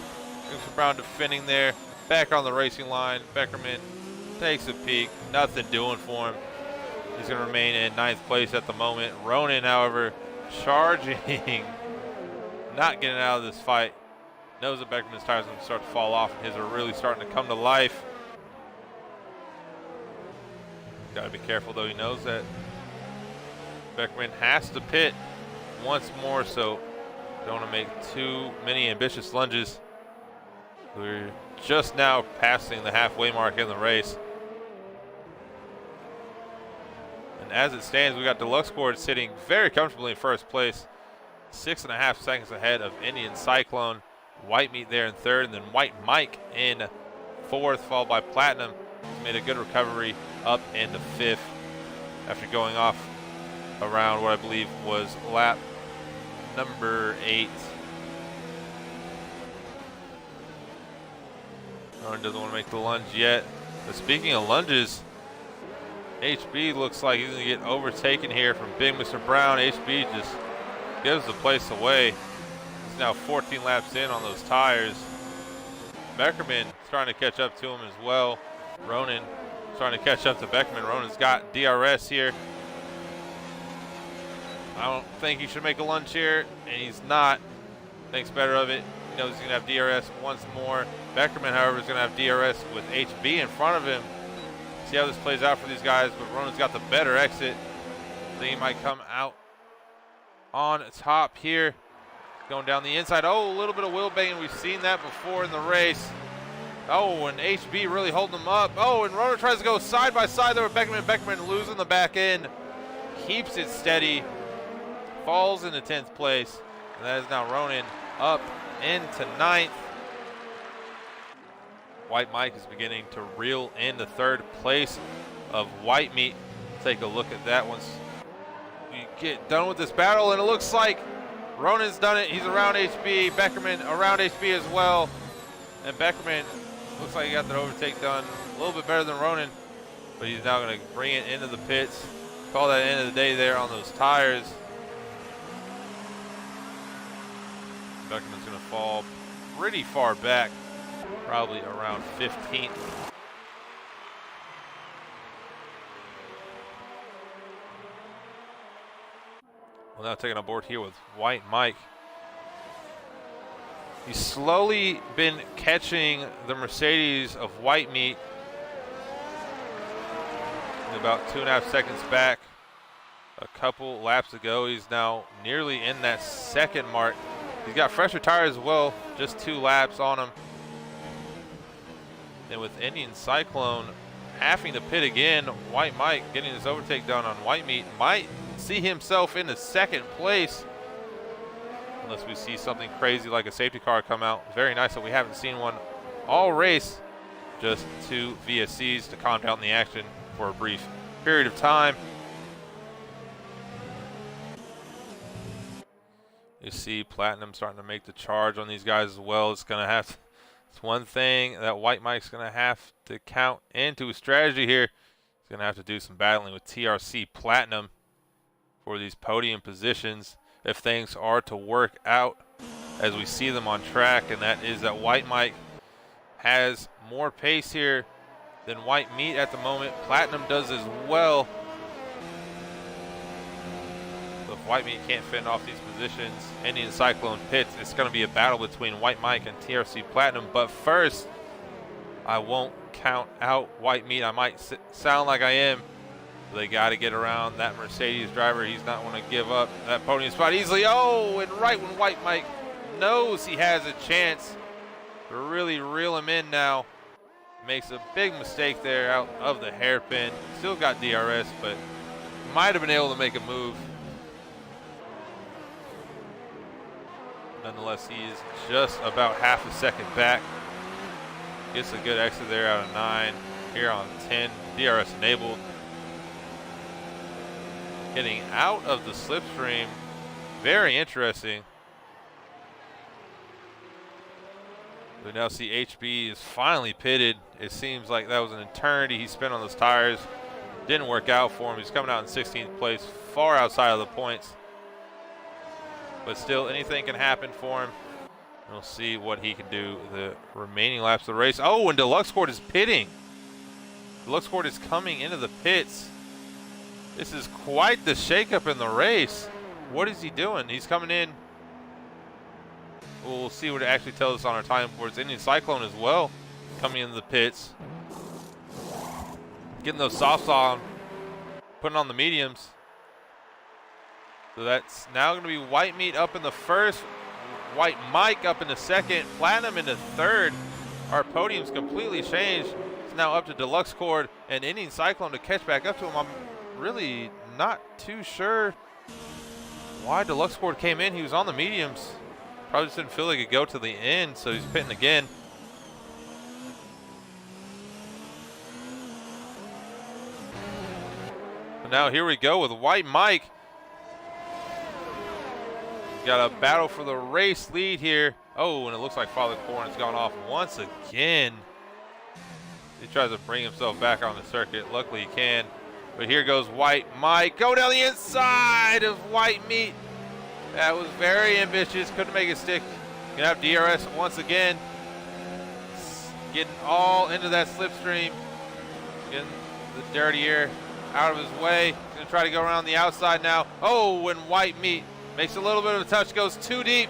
Big Mr. Brown defending there. Back on the racing line. Beckerman takes a peek. Nothing doing for him. He's going to remain in 9th place at the moment. Ronan, however, charging. Not getting out of this fight. Knows that Beckerman's tires are going to start to fall off, and his are really starting to come to life. Got to be careful, though. He knows that Beckerman has to pit once more, so don't want to make too many ambitious lunges. We're just now passing the halfway mark in the race. And as it stands, we got Deluxe Board sitting very comfortably in first place, 6.5 seconds ahead of Indian Cyclone. White Meat there in 3rd, and then White Mike in 4th, followed by Platinum. He's made a good recovery up into 5th after going off around what I believe was lap number 8. Ronan doesn't want to make the lunge yet. But speaking of lunges, HB looks like he's going to get overtaken here from Big Mr. Brown. HB just gives the place away. He's now 14 laps in on those tires. Beckerman starting to catch up to him as well. Ronan starting to catch up to Beckerman. Ronan's got DRS here. I don't think he should make a lunge here, and he's not. Thinks better of it. He knows he's going to have DRS once more. Beckerman, however, is going to have DRS with HB in front of him. See how this plays out for these guys, but Ronan's got the better exit. I think he might come out on top here. Going down the inside. Oh, a little bit of wheel banging. We've seen that before in the race. Oh, and HB really holding him up. Oh, and Ronan tries to go side by side there with Beckerman. Beckerman losing the back end. Keeps it steady. Falls into 10th place. And that is now Ronan up into 9th. White Mike is beginning to reel into 3rd place of White Meat. Take a look at that once we get done with this battle, and it looks like Ronan's done it. He's around HB. Beckerman around HB as well. And Beckerman looks like he got that overtake done a little bit better than Ronan, but he's now going to bring it into the pits. Call that end of the day there on those tires. Beckerman's going to fall pretty far back, probably around 15th. Well, now taking on board here with White Mike. He's slowly been catching the Mercedes of White Meat. About 2.5 seconds back. A couple laps ago, he's now nearly in that 2nd mark. He's got fresher tires as well, just 2 laps on him. And with Indian Cyclone having to pit again, White Mike getting his overtake done on White Meat might see himself into 2nd place. Unless we see something crazy like a safety car come out. Very nice that we haven't seen one all race. Just 2 VSCs to calm down the action for a brief period of time. You see Platinum starting to make the charge on these guys as well. It's one thing that White Mike's going to have to count into his strategy here. He's going to have to do some battling with TRC Platinum for these podium positions. if things are to work out as we see them on track, and that is that White Mike has more pace here than White Meat at the moment. Platinum does as well. So if White Meat can't fend off these positions, Indian Cyclone pits, it's going to be a battle between White Mike and TRC Platinum. But first, I won't count out White Meat. I might sound like I am. They got to get around that Mercedes driver. He's not going to give up that podium spot easily. Oh, and right when White Mike knows he has a chance to really reel him in now, makes a big mistake there out of the hairpin. Still got DRS, but might have been able to make a move. Nonetheless, he is just about half a second back. Gets a good exit there out of 9. Here on 10, DRS enabled. Getting out of the slipstream. Very interesting. We now see HB is finally pitted. It seems like that was an eternity he spent on those tires. Didn't work out for him. He's coming out in 16th place, far outside of the points. But still, anything can happen for him. We'll see what he can do the remaining laps of the race. Oh, and Deluxe Court is pitting. Deluxe Court is coming into the pits. This is quite the shakeup in the race. What is he doing? He's coming in. We'll see what it actually tells us on our time boards. Indian Cyclone as well coming into the pits. Getting those softs on, putting on the mediums. So that's now going to be White Meat up in the first, White Mike up in the second, Platinum in the third. Our podium's completely changed. It's now up to Deluxe Cord and Indian Cyclone to catch back up to him. I'm really not too sure why Deluxe Cord came in. He was on the mediums. Probably just didn't feel like he could go to the end, so he's pitting again. But now here we go with White Mike. Got a battle for the race lead here. Oh, and it looks like Father Corn has gone off once again. He tries to bring himself back on the circuit. Luckily he can. But here goes White Mike. Go down the inside of White Meat. That was very ambitious. Couldn't make it stick. Gonna have DRS once again. Getting all into that slipstream. Getting the dirty air out of his way. Gonna try to go around the outside now. Oh, when White Meat makes a little bit of a touch, goes too deep.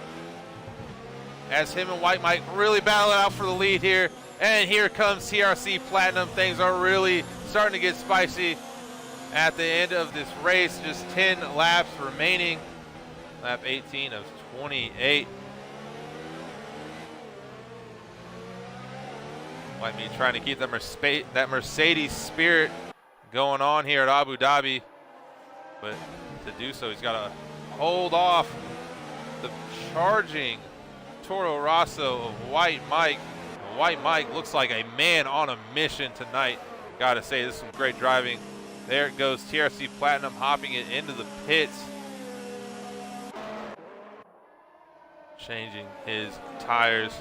As him and White Mike really battle it out for the lead here. And here comes TRC Platinum. Things are really starting to get spicy at the end of this race. Just 10 laps remaining. Lap 18 of 28. White Meat trying to keep that Mercedes spirit going on here at Abu Dhabi. But to do so, he's got to hold off the charging Toro Rosso of White Mike. White Mike looks like a man on a mission tonight. Gotta say, this is some great driving. There it goes, TRC Platinum hopping it into the pits. Changing his tires.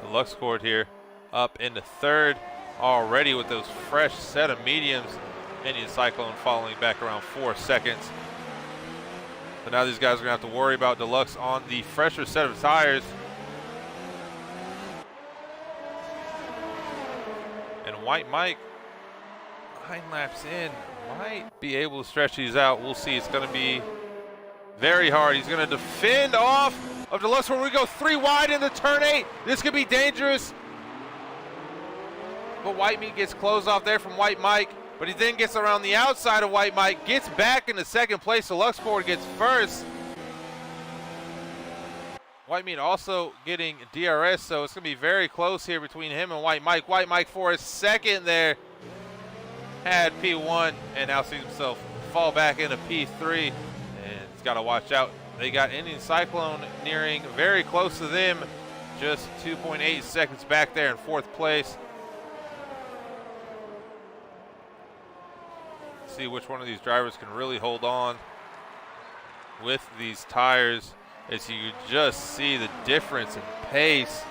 The Lux Cord here up into third already with those fresh set of mediums. Indian Cyclone following back around 4 seconds. So now these guys are going to have to worry about Deluxe on the fresher set of tires. And White Mike, 9 laps in, might be able to stretch these out. We'll see. It's going to be very hard. He's going to defend off of Deluxe where we go 3 wide into turn 8. This could be dangerous. But White Meat gets closed off there from White Mike. But he then gets around the outside of White Mike, gets back into second place. Deluxe Cord gets first. White Meat also getting DRS, so it's going to be very close here between him and White Mike. White Mike for a second there had P1 and now sees himself fall back into P3. And he's got to watch out. They got Indian Cyclone nearing very close to them. Just 2.8 seconds back there in 4th place. See which one of these drivers can really hold on with these tires, as you just see the difference in pace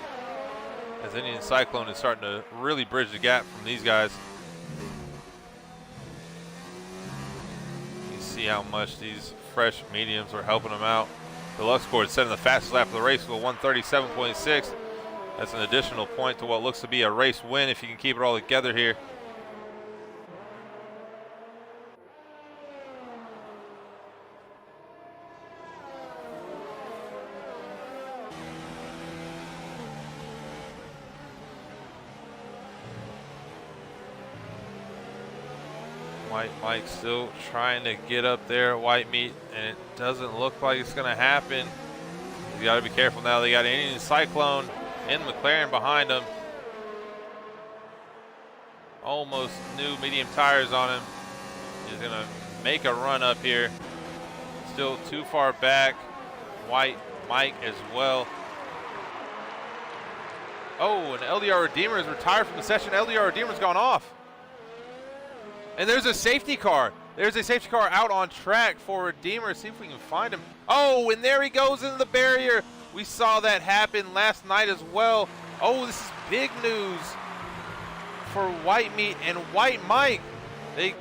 as Indian Cyclone is starting to really bridge the gap from these guys. You see how much these fresh mediums are helping him out. Deluxe Cord setting the fastest lap of the race with a 1:37.6. That's an additional point to what looks to be a race win if you can keep it all together here. White Mike still trying to get up there, White Meat, and it doesn't look like it's going to happen. You got to be careful now. They got an Indian Cyclone in McLaren behind him. Almost new medium tires on him. He's going to make a run up here. Still too far back. White Mike as well. Oh, and LDR Redeemer is retired from the session. LDR Redeemer's gone off. And there's a safety car. There's a safety car out on track for Redeemer. See if we can find him. Oh, and there he goes into the barrier. We saw that happen last night as well. Oh, this is big news for White Meat and White Mike. They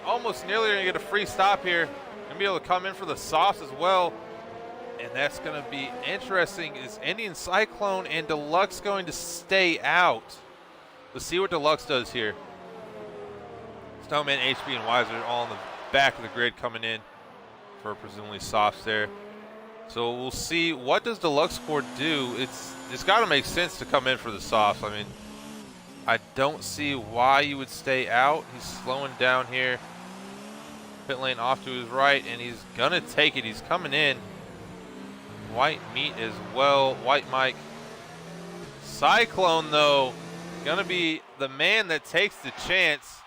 almost nearly are going to get a free stop here. Going to be able to come in for the softs as well. And that's going to be interesting. Is Indian Cyclone and Deluxe going to stay out? Let's see what Deluxe does here. Snowman, HB, and Weiser all on the back of the grid coming in for presumably softs there. So we'll see, what does Deluxe Cord do? It's got to make sense to come in for the softs. I mean, I don't see why you would stay out. He's slowing down here. Pit lane off to his right, and he's gonna take it. He's coming in. White Meat as well. White Mike. Cyclone, though, gonna be the man that takes the chance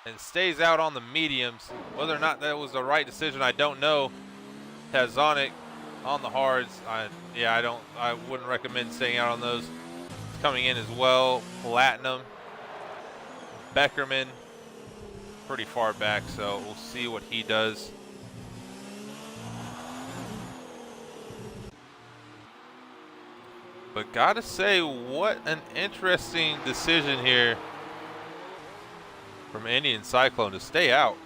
and stays out on the mediums. Whether or not that was the right decision, I don't know. Tazonic on the hards. I wouldn't recommend staying out on those. Coming in as well, Platinum. Beckerman, pretty far back, so we'll see what he does. But gotta say, what an interesting decision here from Indian Cyclone to stay out.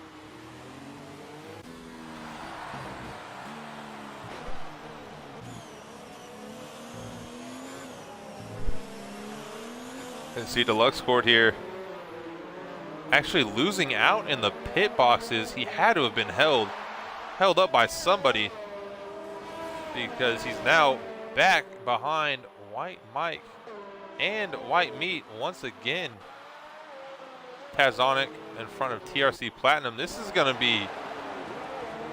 And see Deluxe Cord here actually losing out in the pit boxes. He had to have been held up by somebody, because he's now back behind White Mike and White Meat once again. Tazonic in front of TRC Platinum. This is going to be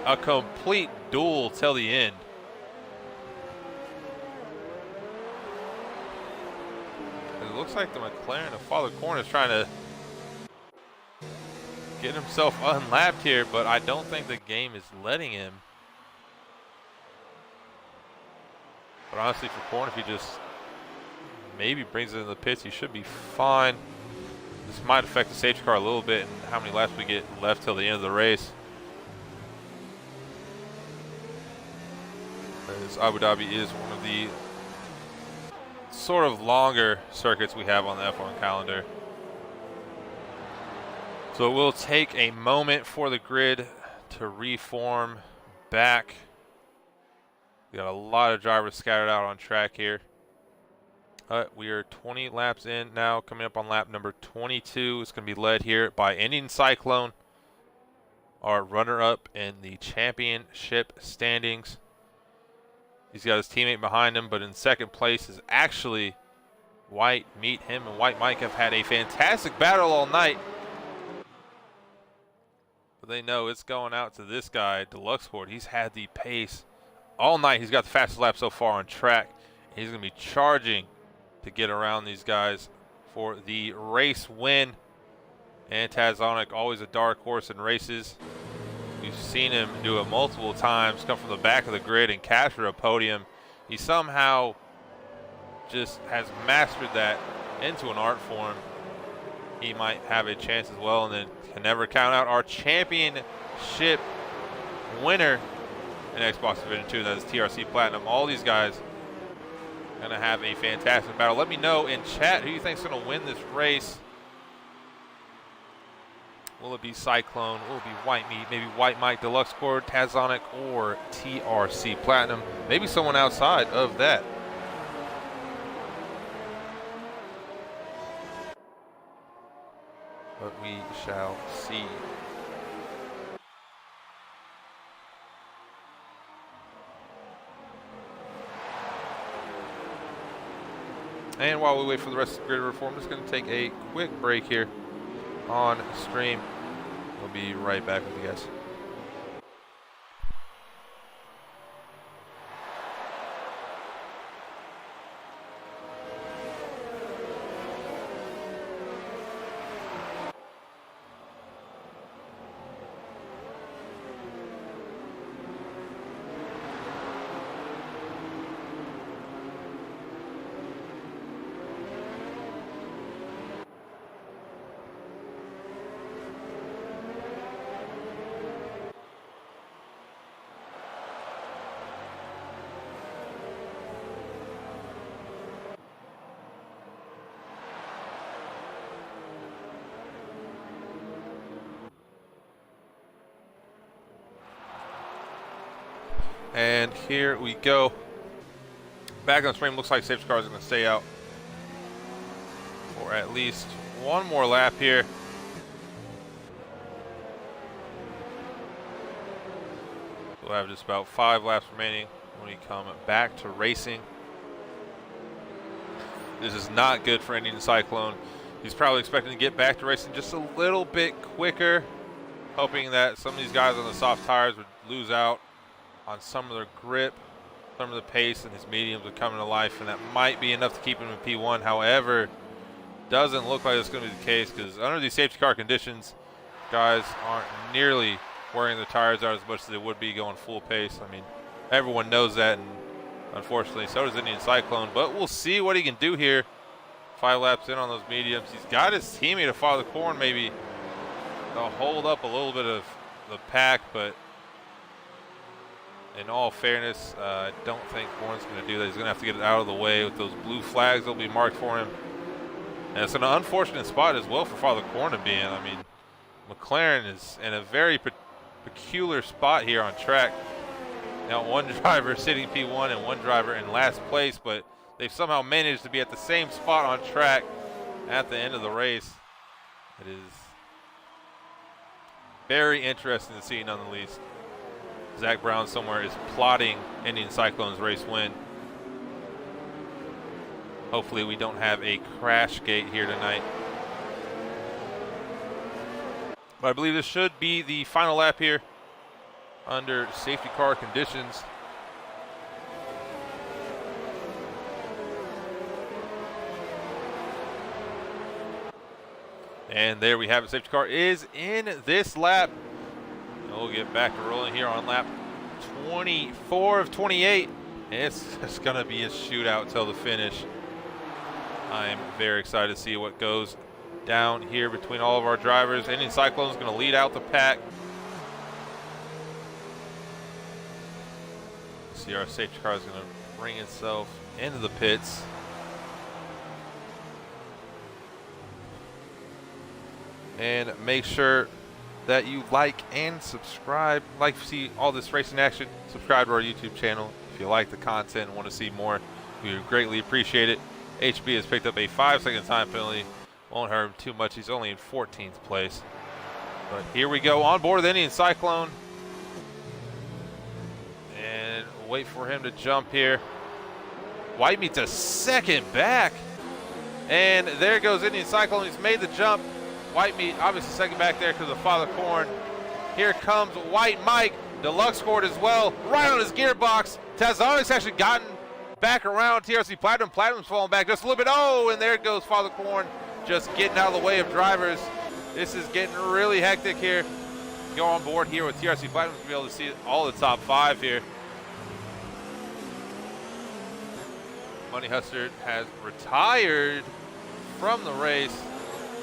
a complete duel till the end. It looks like the McLaren of Father Corn is trying to get himself unlapped here, but I don't think the game is letting him. But honestly, for Corn, if he just maybe brings it in the pits, he should be fine. This might affect the safety car a little bit and how many laps we get left till the end of the race. As Abu Dhabi is one of the sort of longer circuits we have on the F1 calendar. So it will take a moment for the grid to reform back. We got a lot of drivers scattered out on track here. We are 20 laps in now, coming up on lap number 22. It's going to be led here by Indian Cyclone, our runner-up in the championship standings. He's got his teammate behind him, but in second place is actually White Meat. Him and White Mike have had a fantastic battle all night. But they know it's going out to this guy, Deluxe Cord. He's had the pace all night. He's got the fastest lap so far on track. He's going to be charging to get around these guys for the race win. And Tazonic, always a dark horse in races. We've seen him do it multiple times, come from the back of the grid and capture a podium. He somehow just has mastered that into an art form. He might have a chance as well, and then can never count out our championship winner in Xbox Division 2. That is TRC Platinum. All these guys gonna have a fantastic battle. Let me know in chat who you think is gonna win this race. Will it be Cyclone? Will it be White Meat? Maybe White Mike, Deluxe Cord, Tazonic, or TRC Platinum? Maybe someone outside of that. But we shall see. And while we wait for the rest of the grid reform, I'm just going to take a quick break here on stream. We'll be right back with you guys. And here we go. Back on stream, looks like safety car is going to stay out for at least one more lap here. We'll have just about 5 laps remaining when we come back to racing. This is not good for Indian Cyclone. He's probably expecting to get back to racing just a little bit quicker, hoping that some of these guys on the soft tires would lose out on some of their grip, some of the pace, and his mediums are coming to life, and that might be enough to keep him in P1. However, doesn't look like it's going to be the case, because under these safety car conditions, guys aren't nearly wearing their tires out as much as they would be going full pace. I mean, everyone knows that, and unfortunately, so does Indian Cyclone. But we'll see what he can do here. 5 laps in on those mediums. He's got his teammate to Father Corn maybe to hold up a little bit of the pack, but in all fairness, I don't think Corn's going to do that. He's going to have to get it out of the way with those blue flags that will be marked for him. And it's an unfortunate spot as well for Father Corn to be in. I mean, McLaren is in a very peculiar spot here on track. Now, one driver sitting P1 and one driver in last place, but they've somehow managed to be at the same spot on track at the end of the race. It is very interesting to see, none the least. Zach Brown somewhere is plotting Indian Cyclone's race win. Hopefully we don't have a crash gate here tonight. But I believe this should be the final lap here under safety car conditions. And there we have it. Safety car is in this lap. We'll get back to rolling here on lap 24 of 28. It's just going to be a shootout till the finish. I am very excited to see what goes down here between all of our drivers. Indian Cyclone is going to lead out the pack. See, our safety car is going to bring itself into the pits. And make sure that you like and subscribe. Like to see all this racing action, subscribe to our YouTube channel. If you like the content and want to see more, we would greatly appreciate it. HB has picked up a 5-second time penalty. Won't hurt him too much. He's only in 14th place. But here we go on board the Indian Cyclone. And wait for him to jump here. White Meat's a second back. And there goes Indian Cyclone. He's made the jump. White Meat obviously second back there because of Father Corn. Here comes White Mike. Deluxe Cord as well. Right on his gearbox. Tazonic's actually gotten back around TRC Platinum. Platinum's falling back just a little bit. Oh, and there goes Father Corn just getting out of the way of drivers. This is getting really hectic here. Go on board here with TRC Platinum to be able to see all the top 5 here. Money Hustard has retired from the race.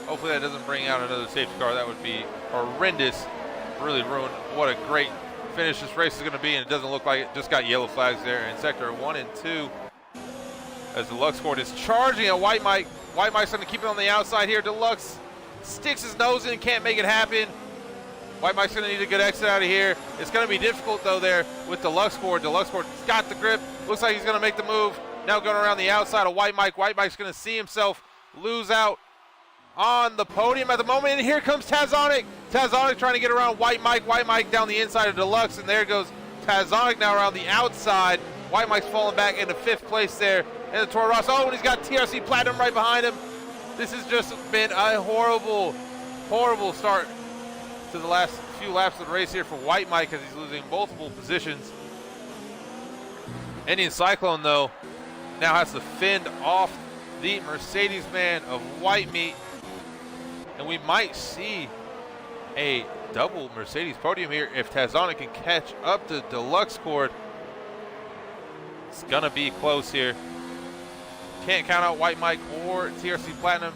Hopefully that doesn't bring out another safety car. That would be horrendous. Really ruin what a great finish this race is going to be, and it doesn't look like it. Just got yellow flags there in sector 1 and 2 as Deluxe Cord is charging at White Mike. White Mike's going to keep it on the outside here. Deluxe sticks his nose in, can't make it happen. White Mike's going to need a good exit out of here. It's going to be difficult, though, there with Deluxe Cord. Deluxe Cord's got the grip. Looks like he's going to make the move. Now going around the outside of White Mike. White Mike's going to see himself lose out on the podium at the moment. And here comes Tazonic. Tazonic trying to get around White Mike. White Mike down the inside of Deluxe. And there goes Tazonic now around the outside. White Mike's falling back into 5th place there in the Toro Rosso. Oh, and he's got TRC Platinum right behind him. This has just been a horrible, horrible start to the last few laps of the race here for White Mike as he's losing multiple positions. Indian Cyclone, though, now has to fend off the Mercedes man of White Meat. And we might see a double Mercedes podium here if Tazonic can catch up to Deluxe Cord. It's going to be close here. Can't count out White Mike or TRC Platinum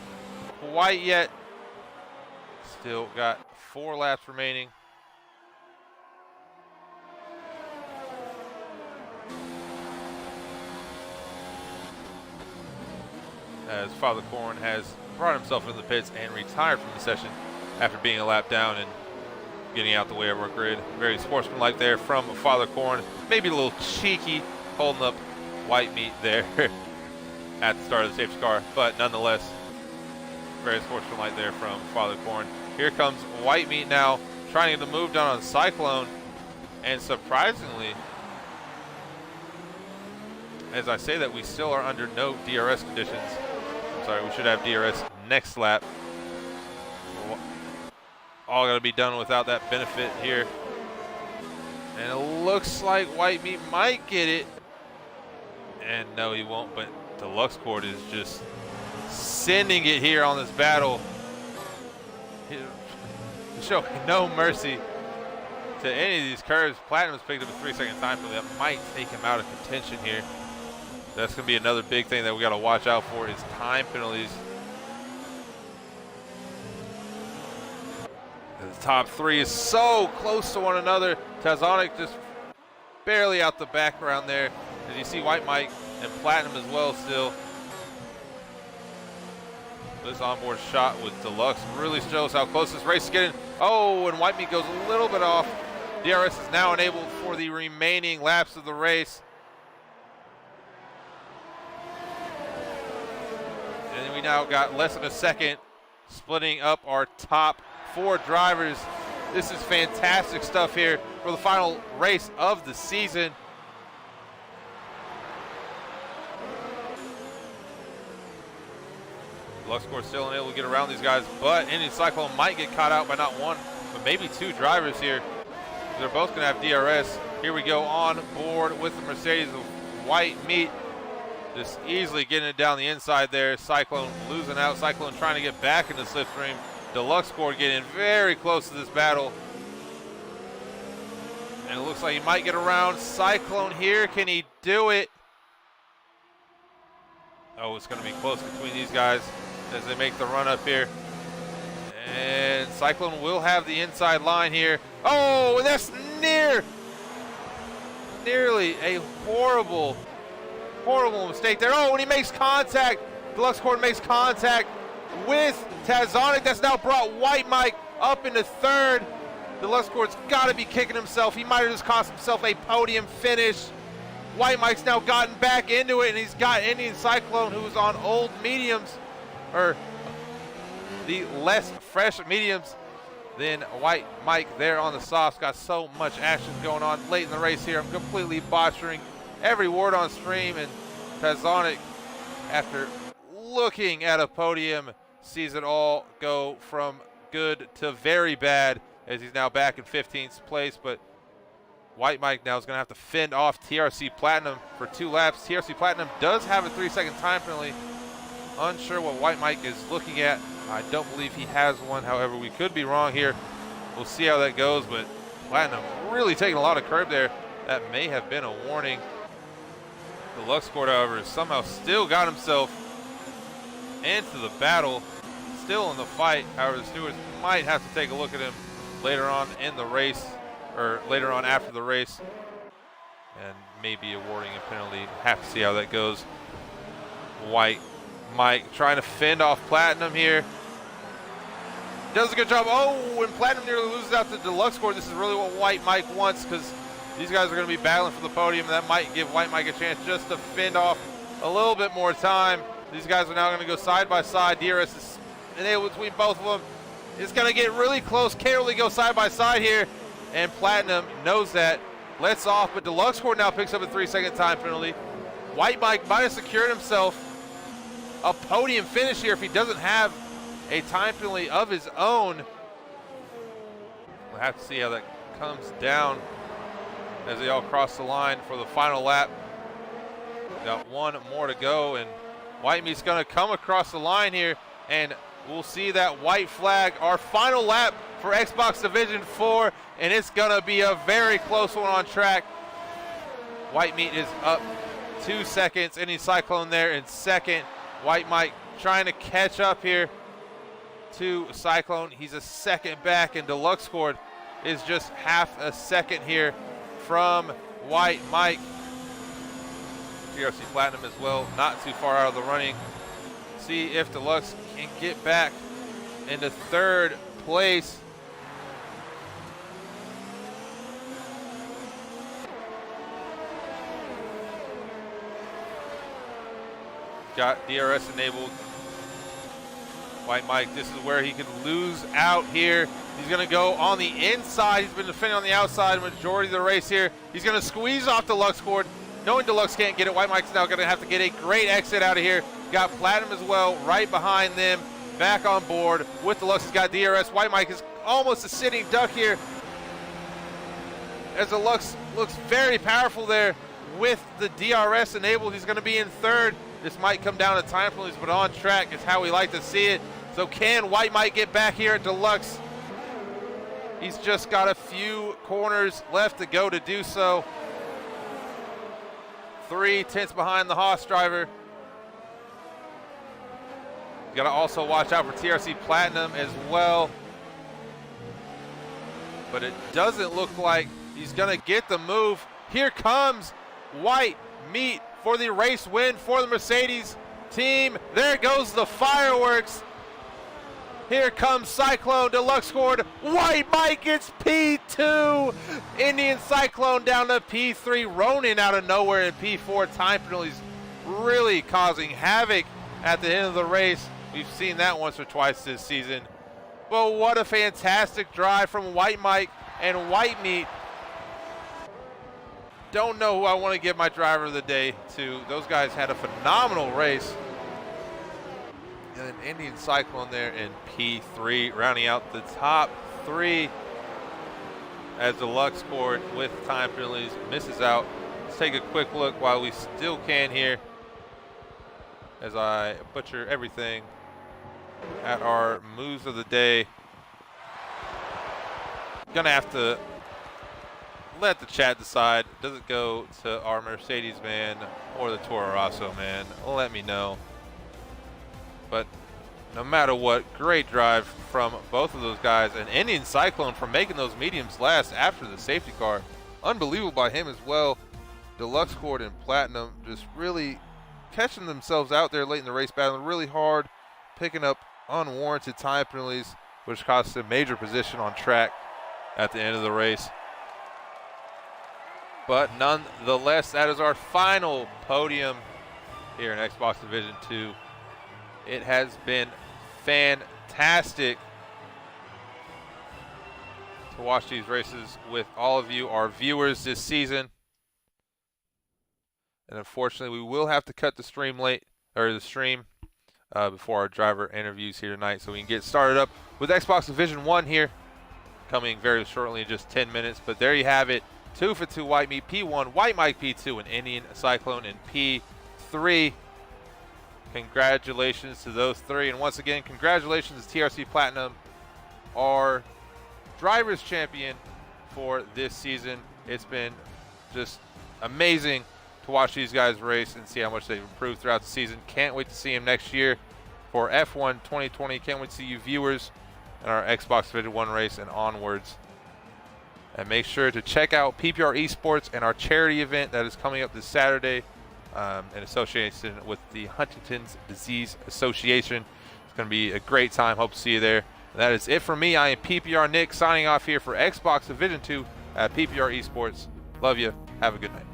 quite yet. Still got 4 laps remaining. As Father Corn has brought himself into the pits and retired from the session after being a lap down and getting out the way of our grid. Very sportsmanlike there from Father Corn. Maybe a little cheeky holding up White Meat there at the start of the safety car, but nonetheless, very sportsmanlike there from Father Corn. Here comes White Meat now, trying to get the move done on Cyclone, and surprisingly, as I say that, we still are under no DRS conditions. Sorry, we should have DRS next lap. All going to be done without that benefit here. And it looks like White Meat might get it. And no, he won't, but Deluxe Cord is just sending it here on this battle. Show no mercy to any of these curves. Platinum's picked up a 3-second time penalty. That might take him out of contention here. That's going to be another big thing that we got to watch out for is time penalties. The top 3 is so close to one another. Tazonic just barely out the background there. As you see White Mike and Platinum as well still. This onboard shot with Deluxe really shows how close this race is getting. Oh, and White Meat goes a little bit off. DRS is now enabled for the remaining laps of the race. And we now got less than a second splitting up our top 4 drivers. This is fantastic stuff here for the final race of the season. Deluxe Cord still unable to get around these guys, but Indian Cyclone might get caught out by not 1, but maybe 2 drivers here. They're both going to have DRS. Here we go on board with the Mercedes of White Meat. Just easily getting it down the inside there. Cyclone losing out. Cyclone trying to get back in the slipstream. Deluxe Cord getting very close to this battle. And it looks like he might get around Cyclone here. Can he do it? Oh, it's going to be close between these guys as they make the run up here. And Cyclone will have the inside line here. Oh, and that's nearly a horrible mistake there. Oh, and he makes contact. Deluxe Cord makes contact with Tazonic. That's now brought White Mike up into 3rd. Deluxe Cord's got to be kicking himself. He might have just cost himself a podium finish. White Mike's now gotten back into it, and he's got Indian Cyclone, who's on old mediums, or the less fresh mediums than White Mike there on the softs. Got so much action going on late in the race here. I'm completely botching every word on stream, and Tazonic, after looking at a podium, sees it all go from good to very bad as he's now back in 15th place. But White Mike now is going to have to fend off TRC Platinum for 2 laps. TRC Platinum does have a 3-second time penalty. Unsure what White Mike is looking at. I don't believe he has one. However, we could be wrong here. We'll see how that goes, but Platinum really taking a lot of curb there. That may have been a warning. Deluxe Cord, however, somehow still got himself into the battle, still in the fight. However, the stewards might have to take a look at him later on in the race, or later on after the race, and maybe awarding a penalty. Have to see how that goes. White Mike trying to fend off Platinum here. Does a good job. Oh, and Platinum nearly loses out to Deluxe Cord. This is really what White Mike wants because these guys are going to be battling for the podium. That might give White Mike a chance just to fend off a little bit more time. These guys are now going to go side by side. DRS is enabled between both of them. It's going to get really close. Can't really go side by side here. And Platinum knows that. Lets off, but Deluxe Cord now picks up a 3-second time penalty. White Mike might have secured himself a podium finish here if he doesn't have a time penalty of his own. We'll have to see how that comes down as they all cross the line for the final lap. Got one more to go, and White Meat's going to come across the line here, and we'll see that white flag, our final lap for Xbox Division 4, and it's going to be a very close one on track. White Meat is up 2 seconds. Any Cyclone there in second. White Mike trying to catch up here to Cyclone. He's a second back, and Deluxe Cord is just half a second here from White Mike. TRC Platinum as well, not too far out of the running. See if Deluxe can get back into third place. Got DRS enabled. White Mike, this is where he could lose out here. He's going to go on the inside. He's been defending on the outside majority of the race here. He's going to squeeze off Deluxe Cord. Knowing Deluxe can't get it, White Mike's now going to have to get a great exit out of here. Got Platinum as well right behind them. Back on board with Deluxe. He's got DRS. White Mike is almost a sitting duck here as Deluxe looks very powerful there with the DRS enabled. He's going to be in third. This might come down to time penalties, but on track is how we like to see it. So can White Mike get back here at Deluxe? He's just got a few corners left to go to do so. 3/10 behind the Haas driver. You got to also watch out for TRC Platinum as well. But it doesn't look like he's going to get the move. Here comes White Meat for the race win for the Mercedes team. There goes the fireworks. Here comes Cyclone, Deluxe Cord. White Mike gets P2. Indian Cyclone down to P3. Ronin out of nowhere in P4. Time penalties really causing havoc at the end of the race. We've seen that once or twice this season. But what a fantastic drive from White Mike and White Meat. Don't know who I want to give my driver of the day to. Those guys had a phenomenal race. And an Indian Cyclone there in P3, rounding out the top three as Deluxe Cord with time penalties misses out. Let's take a quick look while we still can here as I butcher everything at our moves of the day. Gonna have to let the chat decide. Does it go to our Mercedes man or the Toro Rosso man? Let me know. But no matter what, great drive from both of those guys. And Indian Cyclone for making those mediums last after the safety car. Unbelievable by him as well. Deluxe Cord and Platinum just really catching themselves out there late in the race, battling really hard, picking up unwarranted time penalties, which cost a major position on track at the end of the race. But nonetheless, that is our final podium here in Xbox Division 2. It has been fantastic to watch these races with all of you, our viewers, this season. And unfortunately, we will have to cut the stream before our driver interviews here tonight, so we can get started up with Xbox Division 1 here, coming very shortly in just 10 minutes. But there you have it. 2 for 2 White Meat, P1, White Mike P2, and Indian Cyclone in P3. Congratulations to those three. And once again, congratulations to TRC Platinum, our driver's champion for this season. It's been just amazing to watch these guys race and see how much they've improved throughout the season. Can't wait to see him next year for F1 2020. Can't wait to see you viewers in our Xbox Division 1 race and onwards. And make sure to check out PPR Esports and our charity event that is coming up this Saturday in association with the Huntington's Disease Association. It's going to be a great time. Hope to see you there. That is it for me. I am PPR Nick signing off here for Xbox Division 2 at PPR Esports. Love you. Have a good night.